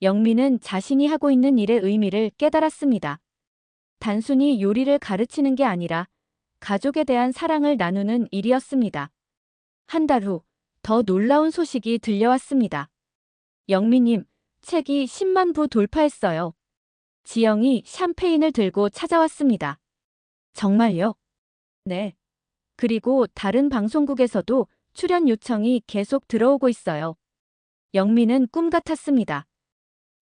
영미는 자신이 하고 있는 일의 의미를 깨달았습니다. 단순히 요리를 가르치는 게 아니라 가족에 대한 사랑을 나누는 일이었습니다. 한 달 후 더 놀라운 소식이 들려왔습니다. 영미님, 책이 10만 부 돌파했어요. 지영이 샴페인을 들고 찾아왔습니다. 정말요? 네. 그리고 다른 방송국에서도 출연 요청이 계속 들어오고 있어요. 영미는 꿈 같았습니다.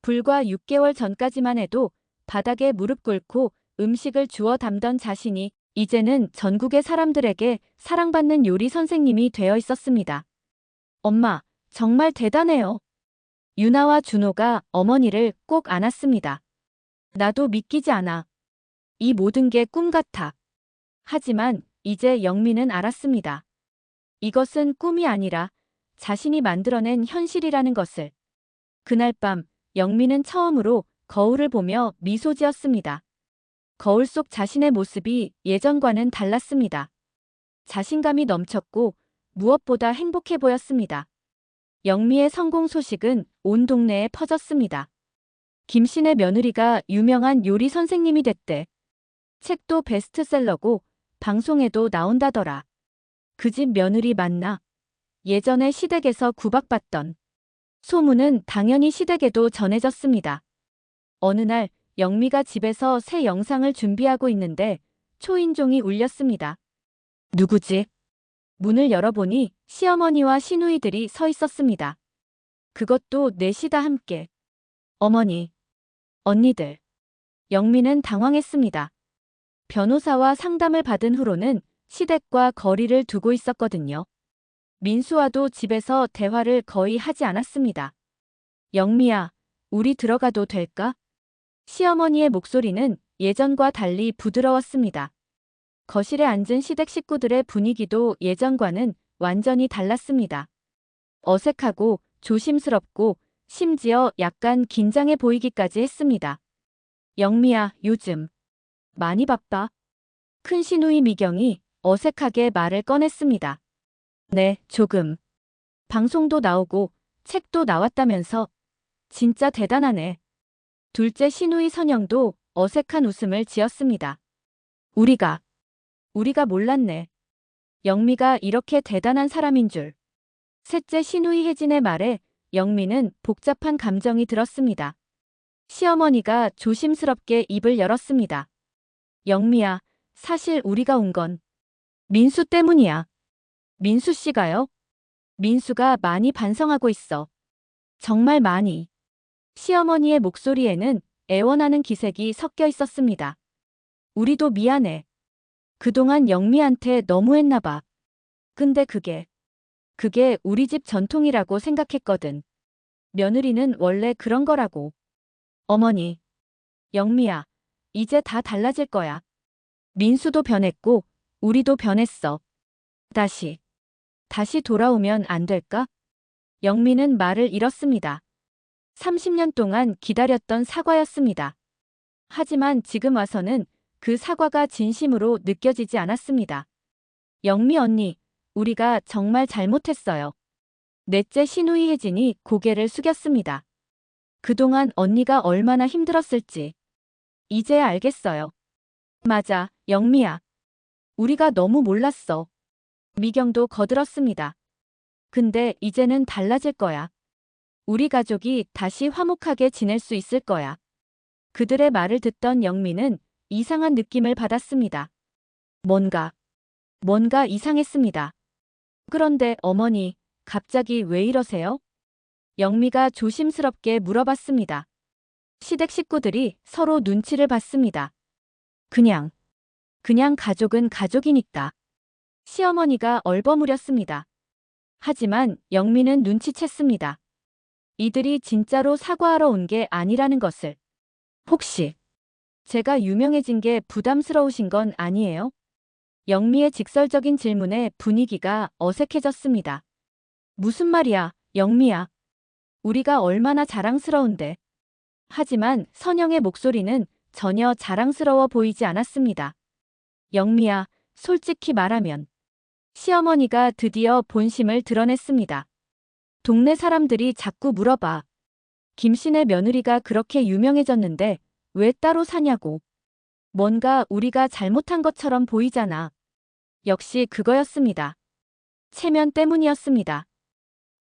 불과 6개월 전까지만 해도 바닥에 무릎 꿇고 음식을 주워 담던 자신이 이제는 전국의 사람들에게 사랑받는 요리 선생님이 되어 있었습니다. 엄마, 정말 대단해요. 유나와 준호가 어머니를 꼭 안았습니다. 나도 믿기지 않아. 이 모든 게 꿈 같아. 하지만 이제 영미는 알았습니다. 이것은 꿈이 아니라 자신이 만들어낸 현실이라는 것을. 그날 밤 영미는 처음으로 거울을 보며 미소 지었습니다. 거울 속 자신의 모습이 예전과는 달랐습니다. 자신감이 넘쳤고 무엇보다 행복해 보였습니다. 영미의 성공 소식은 온 동네에 퍼졌습니다. 김씨네 며느리가 유명한 요리 선생님이 됐대. 책도 베스트셀러고 방송에도 나온다더라. 그 집 며느리 맞나? 예전에 시댁에서 구박받던 소문은 당연히 시댁에도 전해졌습니다. 어느 날 영미가 집에서 새 영상을 준비하고 있는데 초인종이 울렸습니다. 누구지? 문을 열어보니 시어머니와 시누이들이 서 있었습니다. 그것도 넷이 다 함께. 어머니, 언니들. 영미는 당황했습니다. 변호사와 상담을 받은 후로는 시댁과 거리를 두고 있었거든요. 민수와도 집에서 대화를 거의 하지 않았습니다. 영미야, 우리 들어가도 될까? 시어머니의 목소리는 예전과 달리 부드러웠습니다. 거실에 앉은 시댁 식구들의 분위기도 예전과는 완전히 달랐습니다. 어색하고 조심스럽고 심지어 약간 긴장해 보이기까지 했습니다. 영미야, 요즘 많이 바빠? 큰 시누이 미경이 어색하게 말을 꺼냈습니다. 네, 조금. 방송도 나오고 책도 나왔다면서. 진짜 대단하네. 둘째 시누이 선영도 어색한 웃음을 지었습니다. 우리가 몰랐네. 영미가 이렇게 대단한 사람인 줄. 셋째 시누이 혜진의 말에 영미는 복잡한 감정이 들었습니다. 시어머니가 조심스럽게 입을 열었습니다. 영미야, 사실 우리가 온 건 민수 때문이야. 민수 씨가요? 민수가 많이 반성하고 있어. 정말 많이. 시어머니의 목소리에는 애원하는 기색이 섞여 있었습니다. 우리도 미안해. 그동안 영미한테 너무했나 봐. 근데 그게 우리 집 전통이라고 생각했거든. 며느리는 원래 그런 거라고. 어머니. 영미야, 이제 다 달라질 거야. 민수도 변했고 우리도 변했어. 다시 돌아오면 안 될까? 영미는 말을 잃었습니다. 30년 동안 기다렸던 사과였습니다. 하지만 지금 와서는 그 사과가 진심으로 느껴지지 않았습니다. 영미 언니, 우리가 정말 잘못했어요. 넷째 시누이 혜진이 고개를 숙였습니다. 그동안 언니가 얼마나 힘들었을지 이제야 알겠어요. 맞아, 영미야. 우리가 너무 몰랐어. 미경도 거들었습니다. 근데 이제는 달라질 거야. 우리 가족이 다시 화목하게 지낼 수 있을 거야. 그들의 말을 듣던 영미는 이상한 느낌을 받았습니다. 뭔가 이상했습니다. 그런데 어머니, 갑자기 왜 이러세요? 영미가 조심스럽게 물어봤습니다. 시댁 식구들이 서로 눈치를 봤습니다. 그냥 가족은 가족이니까. 시어머니가 얼버무렸습니다. 하지만 영미는 눈치챘습니다. 이들이 진짜로 사과하러 온 게 아니라는 것을. 혹시 제가 유명해진 게 부담스러우신 건 아니에요? 영미의 직설적인 질문에 분위기가 어색해졌습니다. 무슨 말이야, 영미야. 우리가 얼마나 자랑스러운데. 하지만 선영의 목소리는 전혀 자랑스러워 보이지 않았습니다. 영미야, 솔직히 말하면. 시어머니가 드디어 본심을 드러냈습니다. 동네 사람들이 자꾸 물어봐. 김씨네 며느리가 그렇게 유명해졌는데 왜 따로 사냐고. 뭔가 우리가 잘못한 것처럼 보이잖아. 역시 그거였습니다. 체면 때문이었습니다.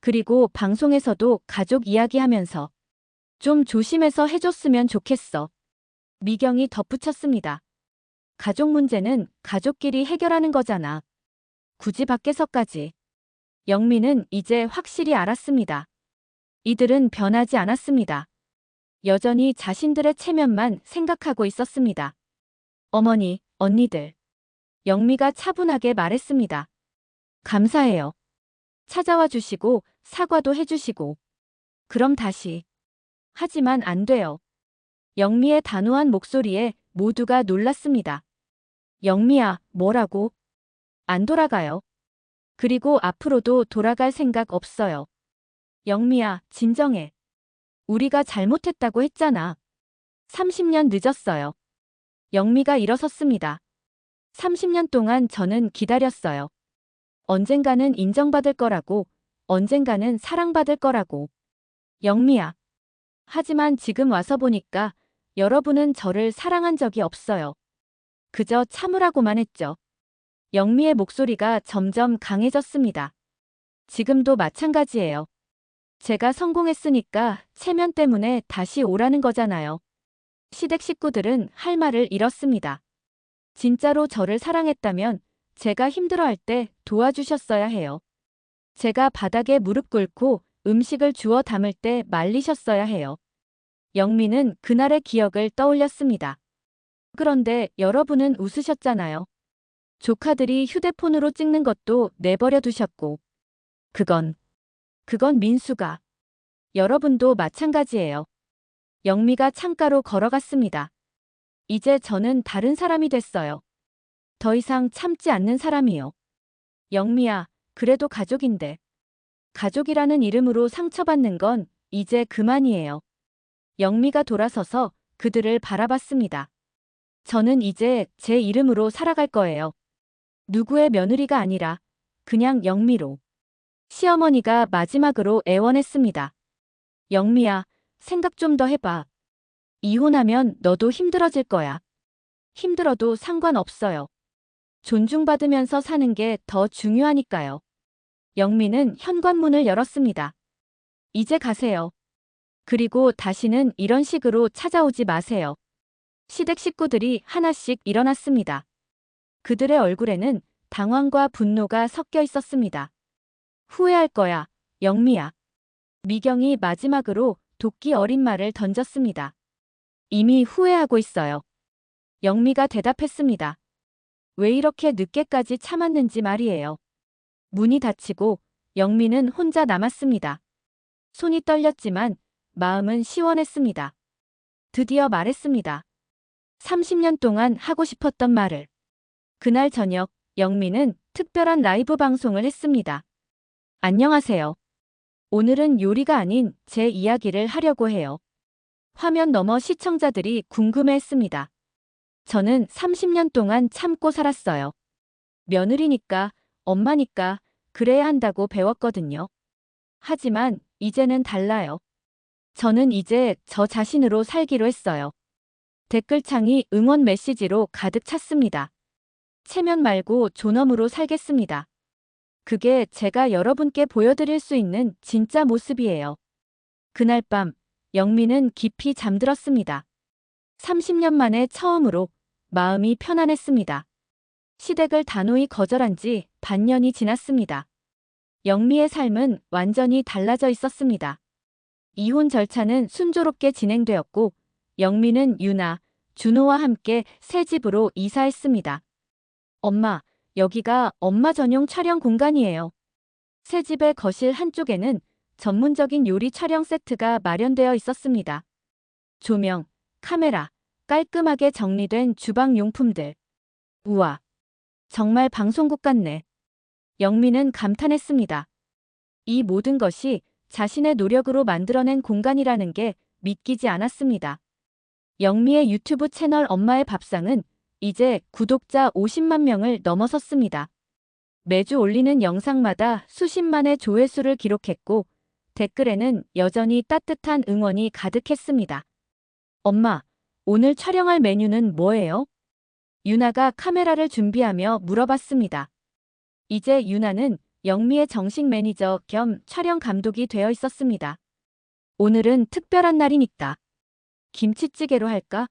그리고 방송에서도 가족 이야기하면서 좀 조심해서 해줬으면 좋겠어. 미경이 덧붙였습니다. 가족 문제는 가족끼리 해결하는 거잖아. 굳이 밖에서까지. 영미는 이제 확실히 알았습니다. 이들은 변하지 않았습니다. 여전히 자신들의 체면만 생각하고 있었습니다. 어머니, 언니들. 영미가 차분하게 말했습니다. 감사해요. 찾아와 주시고 사과도 해주시고. 그럼 다시. 하지만 안 돼요. 영미의 단호한 목소리에 모두가 놀랐습니다. 영미야, 뭐라고? 안 돌아가요. 그리고 앞으로도 돌아갈 생각 없어요. 영미야, 진정해. 우리가 잘못했다고 했잖아. 30년 늦었어요. 영미가 일어섰습니다. 30년 동안 저는 기다렸어요. 언젠가는 인정받을 거라고, 언젠가는 사랑받을 거라고. 영미야. 하지만 지금 와서 보니까 여러분은 저를 사랑한 적이 없어요. 그저 참으라고만 했죠. 영미의 목소리가 점점 강해졌습니다. 지금도 마찬가지예요. 제가 성공했으니까 체면 때문에 다시 오라는 거잖아요. 시댁 식구들은 할 말을 잃었습니다. 진짜로 저를 사랑했다면 제가 힘들어할 때 도와주셨어야 해요. 제가 바닥에 무릎 꿇고 음식을 주워 담을 때 말리셨어야 해요. 영미는 그날의 기억을 떠올렸습니다. 그런데 여러분은 웃으셨잖아요. 조카들이 휴대폰으로 찍는 것도 내버려 두셨고. 그건 민수가. 여러분도 마찬가지예요. 영미가 창가로 걸어갔습니다. 이제 저는 다른 사람이 됐어요. 더 이상 참지 않는 사람이요. 영미야, 그래도 가족인데. 가족이라는 이름으로 상처받는 건 이제 그만이에요. 영미가 돌아서서 그들을 바라봤습니다. 저는 이제 제 이름으로 살아갈 거예요. 누구의 며느리가 아니라 그냥 영미로. 시어머니가 마지막으로 애원했습니다. 영미야, 생각 좀 더 해봐. 이혼하면 너도 힘들어질 거야. 힘들어도 상관없어요. 존중받으면서 사는 게 더 중요하니까요. 영미는 현관문을 열었습니다. 이제 가세요. 그리고 다시는 이런 식으로 찾아오지 마세요. 시댁 식구들이 하나씩 일어났습니다. 그들의 얼굴에는 당황과 분노가 섞여 있었습니다. 후회할 거야, 영미야. 미경이 마지막으로 도끼 어린 말을 던졌습니다. 이미 후회하고 있어요. 영미가 대답했습니다. 왜 이렇게 늦게까지 참았는지 말이에요. 문이 닫히고 영미는 혼자 남았습니다. 손이 떨렸지만 마음은 시원했습니다. 드디어 말했습니다. 30년 동안 하고 싶었던 말을. 그날 저녁 영미는 특별한 라이브 방송을 했습니다. 안녕하세요. 오늘은 요리가 아닌 제 이야기를 하려고 해요. 화면 너머 시청자들이 궁금해했습니다. 저는 30년 동안 참고 살았어요. 며느리니까, 엄마니까 그래야 한다고 배웠거든요. 하지만 이제는 달라요. 저는 이제 저 자신으로 살기로 했어요. 댓글창이 응원 메시지로 가득 찼습니다. 체면 말고 존엄으로 살겠습니다. 그게 제가 여러분께 보여드릴 수 있는 진짜 모습이에요. 그날 밤 영미는 깊이 잠들었습니다. 30년 만에 처음으로 마음이 편안했습니다. 시댁을 단호히 거절한 지 반년이 지났습니다. 영미의 삶은 완전히 달라져 있었습니다. 이혼 절차는 순조롭게 진행되었고 영미는 유나, 준호와 함께 새 집으로 이사했습니다. 엄마, 여기가 엄마 전용 촬영 공간이에요. 새 집의 거실 한쪽에는 전문적인 요리 촬영 세트가 마련되어 있었습니다. 조명, 카메라, 깔끔하게 정리된 주방 용품들. 우와, 정말 방송국 같네. 영미는 감탄했습니다. 이 모든 것이 자신의 노력으로 만들어낸 공간이라는 게 믿기지 않았습니다. 영미의 유튜브 채널 엄마의 밥상은 이제 구독자 50만 명을 넘어섰습니다. 매주 올리는 영상마다 수십만의 조회수를 기록했고 댓글에는 여전히 따뜻한 응원이 가득했습니다. 엄마, 오늘 촬영할 메뉴는 뭐예요? 유나가 카메라를 준비하며 물어봤습니다. 이제 유나는 영미의 정식 매니저 겸 촬영 감독이 되어 있었습니다. 오늘은 특별한 날이니까 김치찌개로 할까?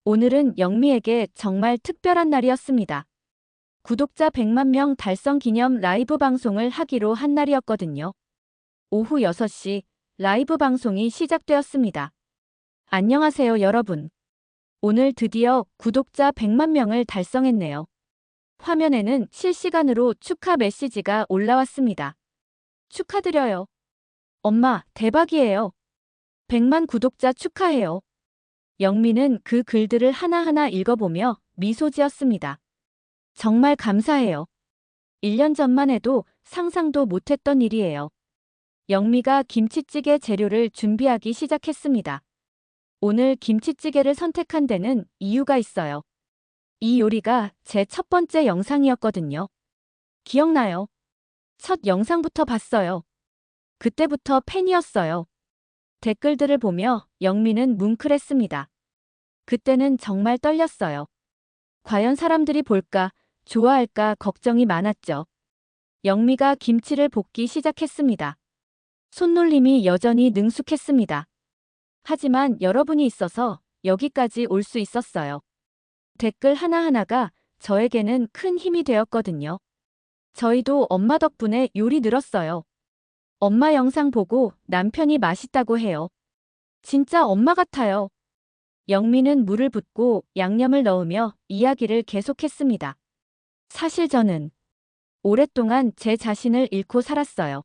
오늘은 영미에게 정말 특별한 날이었습니다. 구독자 100만 명 달성 기념 라이브 방송을 하기로 한 날이었거든요. 오후 6시 라이브 방송이 시작되었습니다. 안녕하세요, 여러분. 오늘 드디어 구독자 100만 명을 달성했네요. 화면에는 실시간으로 축하 메시지가 올라왔습니다. 축하드려요. 엄마, 대박이에요. 100만 구독자 축하해요. 영미는 그 글들을 하나하나 읽어보며 미소 지었습니다. 정말 감사해요. 1년 전만 해도 상상도 못했던 일이에요. 영미가 김치찌개 재료를 준비하기 시작했습니다. 오늘 김치찌개를 선택한 데는 이유가 있어요. 이 요리가 제 첫 번째 영상이었거든요. 기억나요? 첫 영상부터 봤어요. 그때부터 팬이었어요. 댓글들을 보며 영미는 뭉클했습니다. 그때는 정말 떨렸어요. 과연 사람들이 볼까, 좋아할까 걱정이 많았죠. 영미가 김치를 볶기 시작했습니다. 손놀림이 여전히 능숙했습니다. 하지만 여러분이 있어서 여기까지 올 수 있었어요. 댓글 하나하나가 저에게는 큰 힘이 되었거든요. 저희도 엄마 덕분에 요리 늘었어요. 엄마 영상 보고 남편이 맛있다고 해요. 진짜 엄마 같아요. 영미는 물을 붓고 양념을 넣으며 이야기를 계속했습니다. 사실 저는 오랫동안 제 자신을 잃고 살았어요.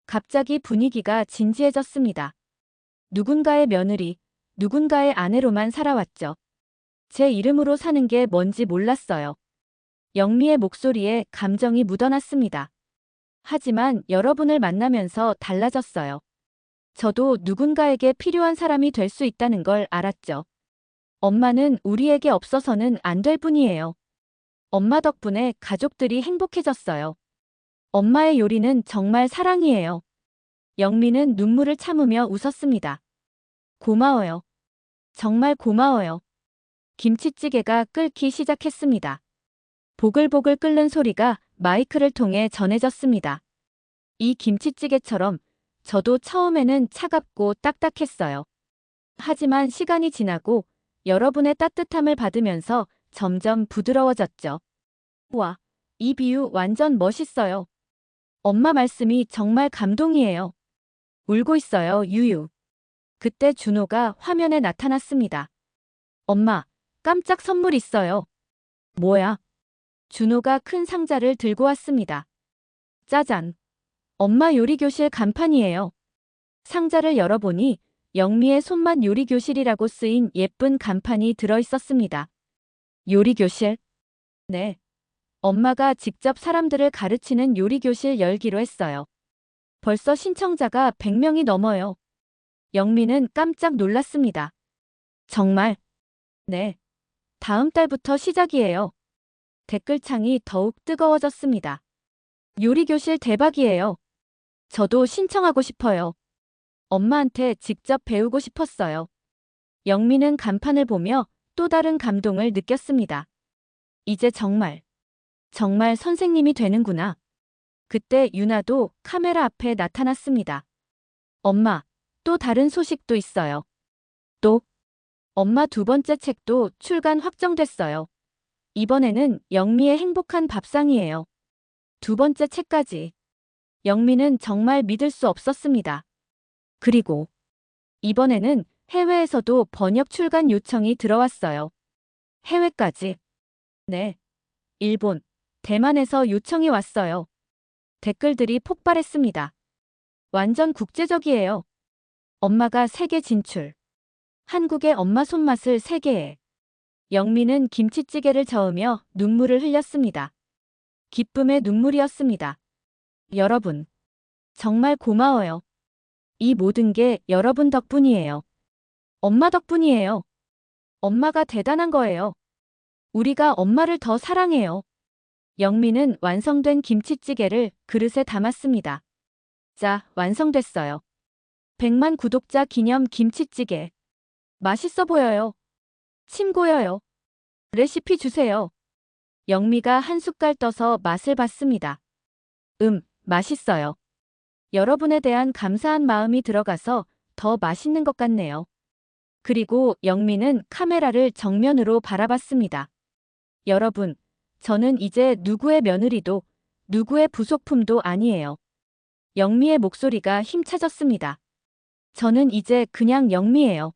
갑자기 분위기가 진지해졌습니다. 누군가의 며느리, 누군가의 아내로만 살아왔죠. 제 이름으로 사는 게 뭔지 몰랐어요. 영미의 목소리에 감정이 묻어났습니다. 하지만 여러분을 만나면서 달라졌어요. 저도 누군가에게 필요한 사람이 될 수 있다는 걸 알았죠. 엄마는 우리에게 없어서는 안 될 뿐이에요. 엄마 덕분에 가족들이 행복해졌어요. 엄마의 요리는 정말 사랑이에요. 영미는 눈물을 참으며 웃었습니다. 고마워요. 정말 고마워요. 김치찌개가 끓기 시작했습니다. 보글보글 끓는 소리가 마이크를 통해 전해졌습니다. 이 김치찌개처럼 저도 처음에는 차갑고 딱딱했어요. 하지만 시간이 지나고 여러분의 따뜻함을 받으면서 점점 부드러워졌죠. 와, 이 비유 완전 멋있어요. 엄마 말씀이 정말 감동이에요. 울고 있어요, 유유. 그때 준호가 화면에 나타났습니다. 엄마, 깜짝 선물 있어요. 뭐야? 준호가 큰 상자를 들고 왔습니다. 짜잔. 엄마 요리교실 간판이에요. 상자를 열어보니 영미의 손맛 요리교실이라고 쓰인 예쁜 간판이 들어있었습니다. 요리교실? 네. 엄마가 직접 사람들을 가르치는 요리교실 열기로 했어요. 벌써 신청자가 100명이 넘어요. 영미는 깜짝 놀랐습니다. 정말? 네. 다음 달부터 시작이에요. 댓글창이 더욱 뜨거워졌습니다. 요리교실 대박이에요. 저도 신청하고 싶어요. 엄마한테 직접 배우고 싶었어요. 영미는 간판을 보며 또 다른 감동을 느꼈습니다. 이제 정말 선생님이 되는구나. 그때 유나도 카메라 앞에 나타났습니다. 엄마, 또 다른 소식도 있어요. 또? 엄마 두 번째 책도 출간 확정됐어요. 이번에는 영미의 행복한 밥상이에요. 두 번째 책까지. 영미는 정말 믿을 수 없었습니다. 그리고 이번에는 해외에서도 번역 출간 요청이 들어왔어요. 해외까지. 네. 일본, 대만에서 요청이 왔어요. 댓글들이 폭발했습니다. 완전 국제적이에요. 엄마가 세계 진출. 한국의 엄마 손맛을 세계에. 영미는 김치찌개를 저으며 눈물을 흘렸습니다. 기쁨의 눈물이었습니다. 여러분, 정말 고마워요. 이 모든 게 여러분 덕분이에요. 엄마 덕분이에요. 엄마가 대단한 거예요. 우리가 엄마를 더 사랑해요. 영미는 완성된 김치찌개를 그릇에 담았습니다. 자, 완성됐어요. 100만 구독자 기념 김치찌개. 맛있어 보여요. 침 고여요. 레시피 주세요. 영미가 한 숟갈 떠서 맛을 봤습니다. 맛있어요. 여러분에 대한 감사한 마음이 들어가서 더 맛있는 것 같네요. 그리고 영미는 카메라를 정면으로 바라봤습니다. 여러분, 저는 이제 누구의 며느리도 누구의 부속품도 아니에요. 영미의 목소리가 힘차졌습니다. 저는 이제 그냥 영미예요.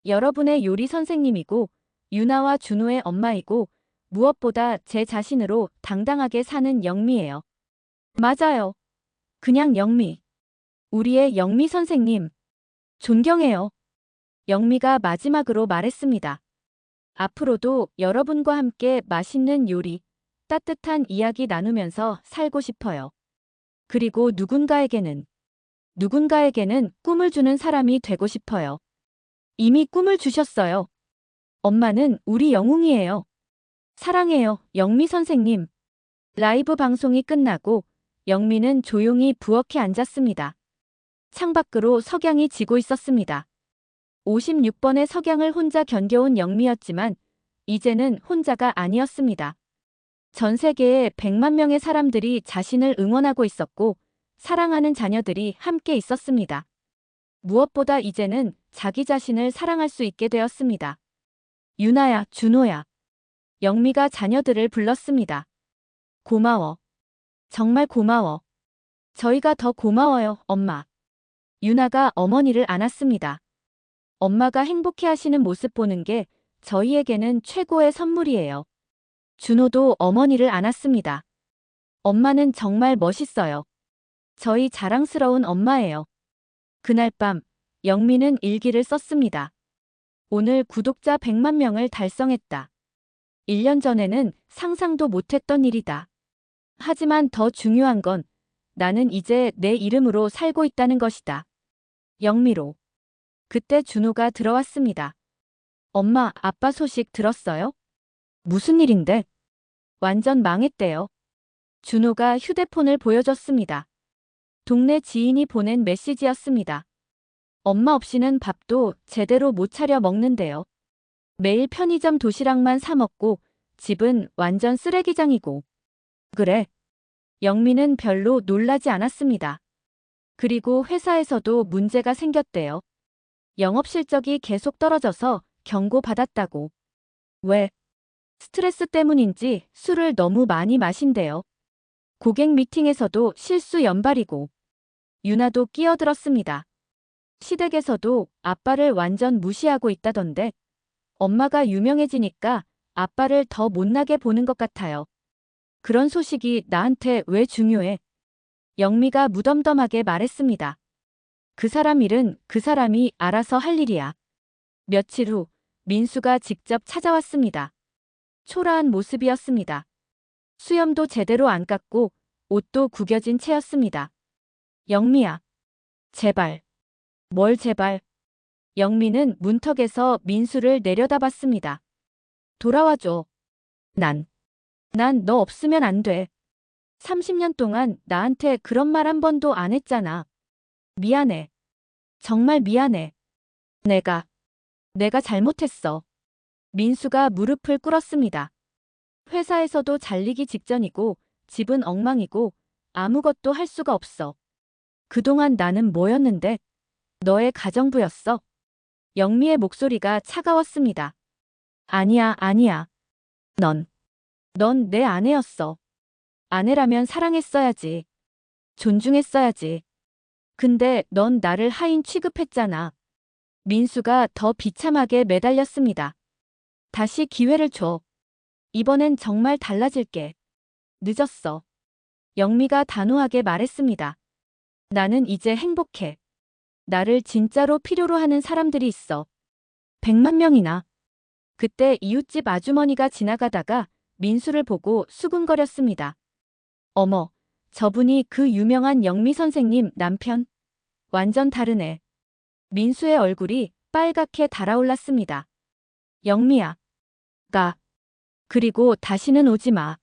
여러분의 요리 선생님이고 유나와 준호의 엄마이고 무엇보다 제 자신으로 당당하게 사는 영미예요. 맞아요. 그냥 영미. 우리의 영미 선생님. 존경해요. 영미가 마지막으로 말했습니다. 앞으로도 여러분과 함께 맛있는 요리, 따뜻한 이야기 나누면서 살고 싶어요. 그리고 누군가에게는 꿈을 주는 사람이 되고 싶어요. 이미 꿈을 주셨어요. 엄마는 우리 영웅이에요. 사랑해요, 영미 선생님. 라이브 방송이 끝나고 영미는 조용히 부엌에 앉았습니다. 창밖으로 석양이 지고 있었습니다. 56번의 석양을 혼자 견뎌온 영미였지만 이제는 혼자가 아니었습니다. 전 세계의 100만 명의 사람들이 자신을 응원하고 있었고 사랑하는 자녀들이 함께 있었습니다. 무엇보다 이제는 자기 자신을 사랑할 수 있게 되었습니다. 유나야, 준호야. 영미가 자녀들을 불렀습니다. 고마워. 정말 고마워. 저희가 더 고마워요, 엄마. 유나가 어머니를 안았습니다. 엄마가 행복해하시는 모습 보는 게 저희에게는 최고의 선물이에요. 준호도 어머니를 안았습니다. 엄마는 정말 멋있어요. 저희 자랑스러운 엄마예요. 그날 밤, 영미는 일기를 썼습니다. 오늘 구독자 100만 명을 달성했다. 1년 전에는 상상도 못했던 일이다. 하지만 더 중요한 건 나는 이제 내 이름으로 살고 있다는 것이다. 영미로. 그때 준호가 들어왔습니다. 엄마, 아빠 소식 들었어요? 무슨 일인데? 완전 망했대요. 준호가 휴대폰을 보여줬습니다. 동네 지인이 보낸 메시지였습니다. 엄마 없이는 밥도 제대로 못 차려 먹는데요. 매일 편의점 도시락만 사 먹고 집은 완전 쓰레기장이고. 그래. 영미는 별로 놀라지 않았습니다. 그리고 회사에서도 문제가 생겼대요. 영업 실적이 계속 떨어져서 경고받았다고. 왜? 스트레스 때문인지 술을 너무 많이 마신대요. 고객 미팅에서도 실수 연발이고. 유나도 끼어들었습니다. 시댁에서도 아빠를 완전 무시하고 있다던데 엄마가 유명해지니까 아빠를 더 못나게 보는 것 같아요. 그런 소식이 나한테 왜 중요해? 영미가 무덤덤하게 말했습니다. 그 사람 일은 그 사람이 알아서 할 일이야. 며칠 후 민수가 직접 찾아왔습니다. 초라한 모습이었습니다. 수염도 제대로 안 깎고 옷도 구겨진 채였습니다. 영미야. 제발. 뭘 제발. 영미는 문턱에서 민수를 내려다봤습니다. 돌아와줘. 난 너 없으면 안 돼. 30년 동안 나한테 그런 말 한 번도 안 했잖아. 미안해. 정말 미안해. 내가 잘못했어. 민수가 무릎을 꿇었습니다. 회사에서도 잘리기 직전이고 집은 엉망이고 아무것도 할 수가 없어. 그동안 나는 뭐였는데? 너의 가정부였어. 영미의 목소리가 차가웠습니다. 아니야, 아니야. 넌 내 아내였어. 아내라면 사랑했어야지. 존중했어야지. 근데 넌 나를 하인 취급했잖아. 민수가 더 비참하게 매달렸습니다. 다시 기회를 줘. 이번엔 정말 달라질게. 늦었어. 영미가 단호하게 말했습니다. 나는 이제 행복해. 나를 진짜로 필요로 하는 사람들이 있어. 100만 명이나. 그때 이웃집 아주머니가 지나가다가 민수를 보고 수군거렸습니다. 어머, 저분이 그 유명한 영미 선생님 남편? 완전 다르네. 민수의 얼굴이 빨갛게 달아올랐습니다. 영미야. 그리고 다시는 오지 마.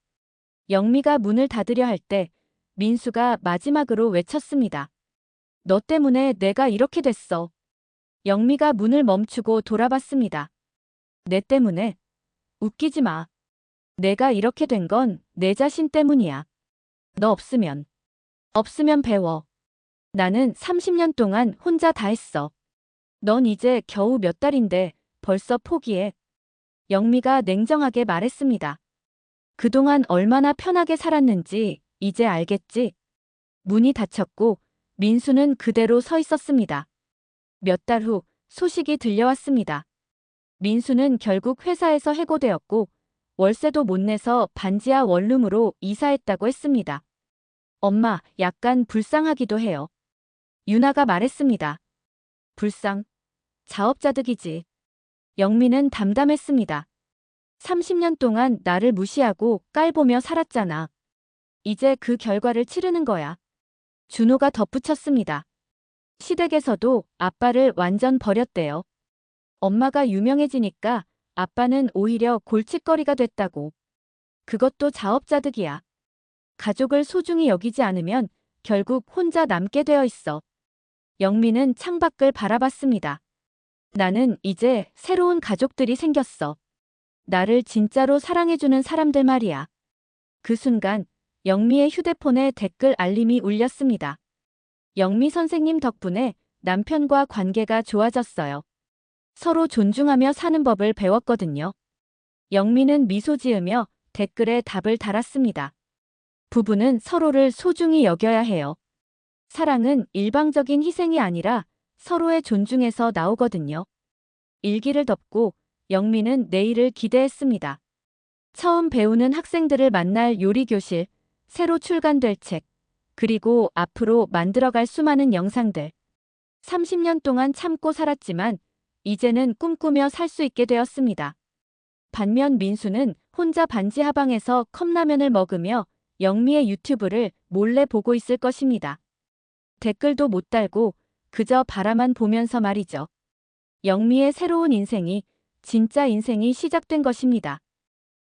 영미가 문을 닫으려 할 때 민수가 마지막으로 외쳤습니다. 너 때문에 내가 이렇게 됐어. 영미가 문을 멈추고 돌아봤습니다. 내 때문에? 웃기지 마. 내가 이렇게 된 건 내 자신 때문이야. 너 없으면 없으면 배워. 나는 30년 동안 혼자 다 했어. 넌 이제 겨우 몇 달인데 벌써 포기해. 영미가 냉정하게 말했습니다. 그동안 얼마나 편하게 살았는지 이제 알겠지? 문이 닫혔고 민수는 그대로 서 있었습니다. 몇 달 후 소식이 들려왔습니다. 민수는 결국 회사에서 해고되었고 월세도 못 내서 반지하 원룸으로 이사했다고 했습니다. 엄마, 약간 불쌍하기도 해요. 유나가 말했습니다. 불쌍? 자업자득이지. 영미는 담담했습니다. 30년 동안 나를 무시하고 깔보며 살았잖아. 이제 그 결과를 치르는 거야. 준호가 덧붙였습니다. 시댁에서도 아빠를 완전 버렸대요. 엄마가 유명해지니까 아빠는 오히려 골칫거리가 됐다고. 그것도 자업자득이야. 가족을 소중히 여기지 않으면 결국 혼자 남게 되어 있어. 영미는 창밖을 바라봤습니다. 나는 이제 새로운 가족들이 생겼어. 나를 진짜로 사랑해주는 사람들 말이야. 그 순간 영미의 휴대폰에 댓글 알림이 울렸습니다. 영미 선생님 덕분에 남편과 관계가 좋아졌어요. 서로 존중하며 사는 법을 배웠거든요. 영미는 미소 지으며 댓글에 답을 달았습니다. 부부는 서로를 소중히 여겨야 해요. 사랑은 일방적인 희생이 아니라 서로의 존중에서 나오거든요. 일기를 덮고 영미는 내일을 기대했습니다. 처음 배우는 학생들을 만날 요리교실, 새로 출간될 책, 그리고 앞으로 만들어갈 수많은 영상들. 30년 동안 참고 살았지만 이제는 꿈꾸며 살 수 있게 되었습니다. 반면 민수는 혼자 반지 하방에서 컵라면을 먹으며 영미의 유튜브를 몰래 보고 있을 것입니다. 댓글도 못 달고 그저 바라만 보면서 말이죠. 영미의 새로운 인생이 진짜 인생이 시작된 것입니다.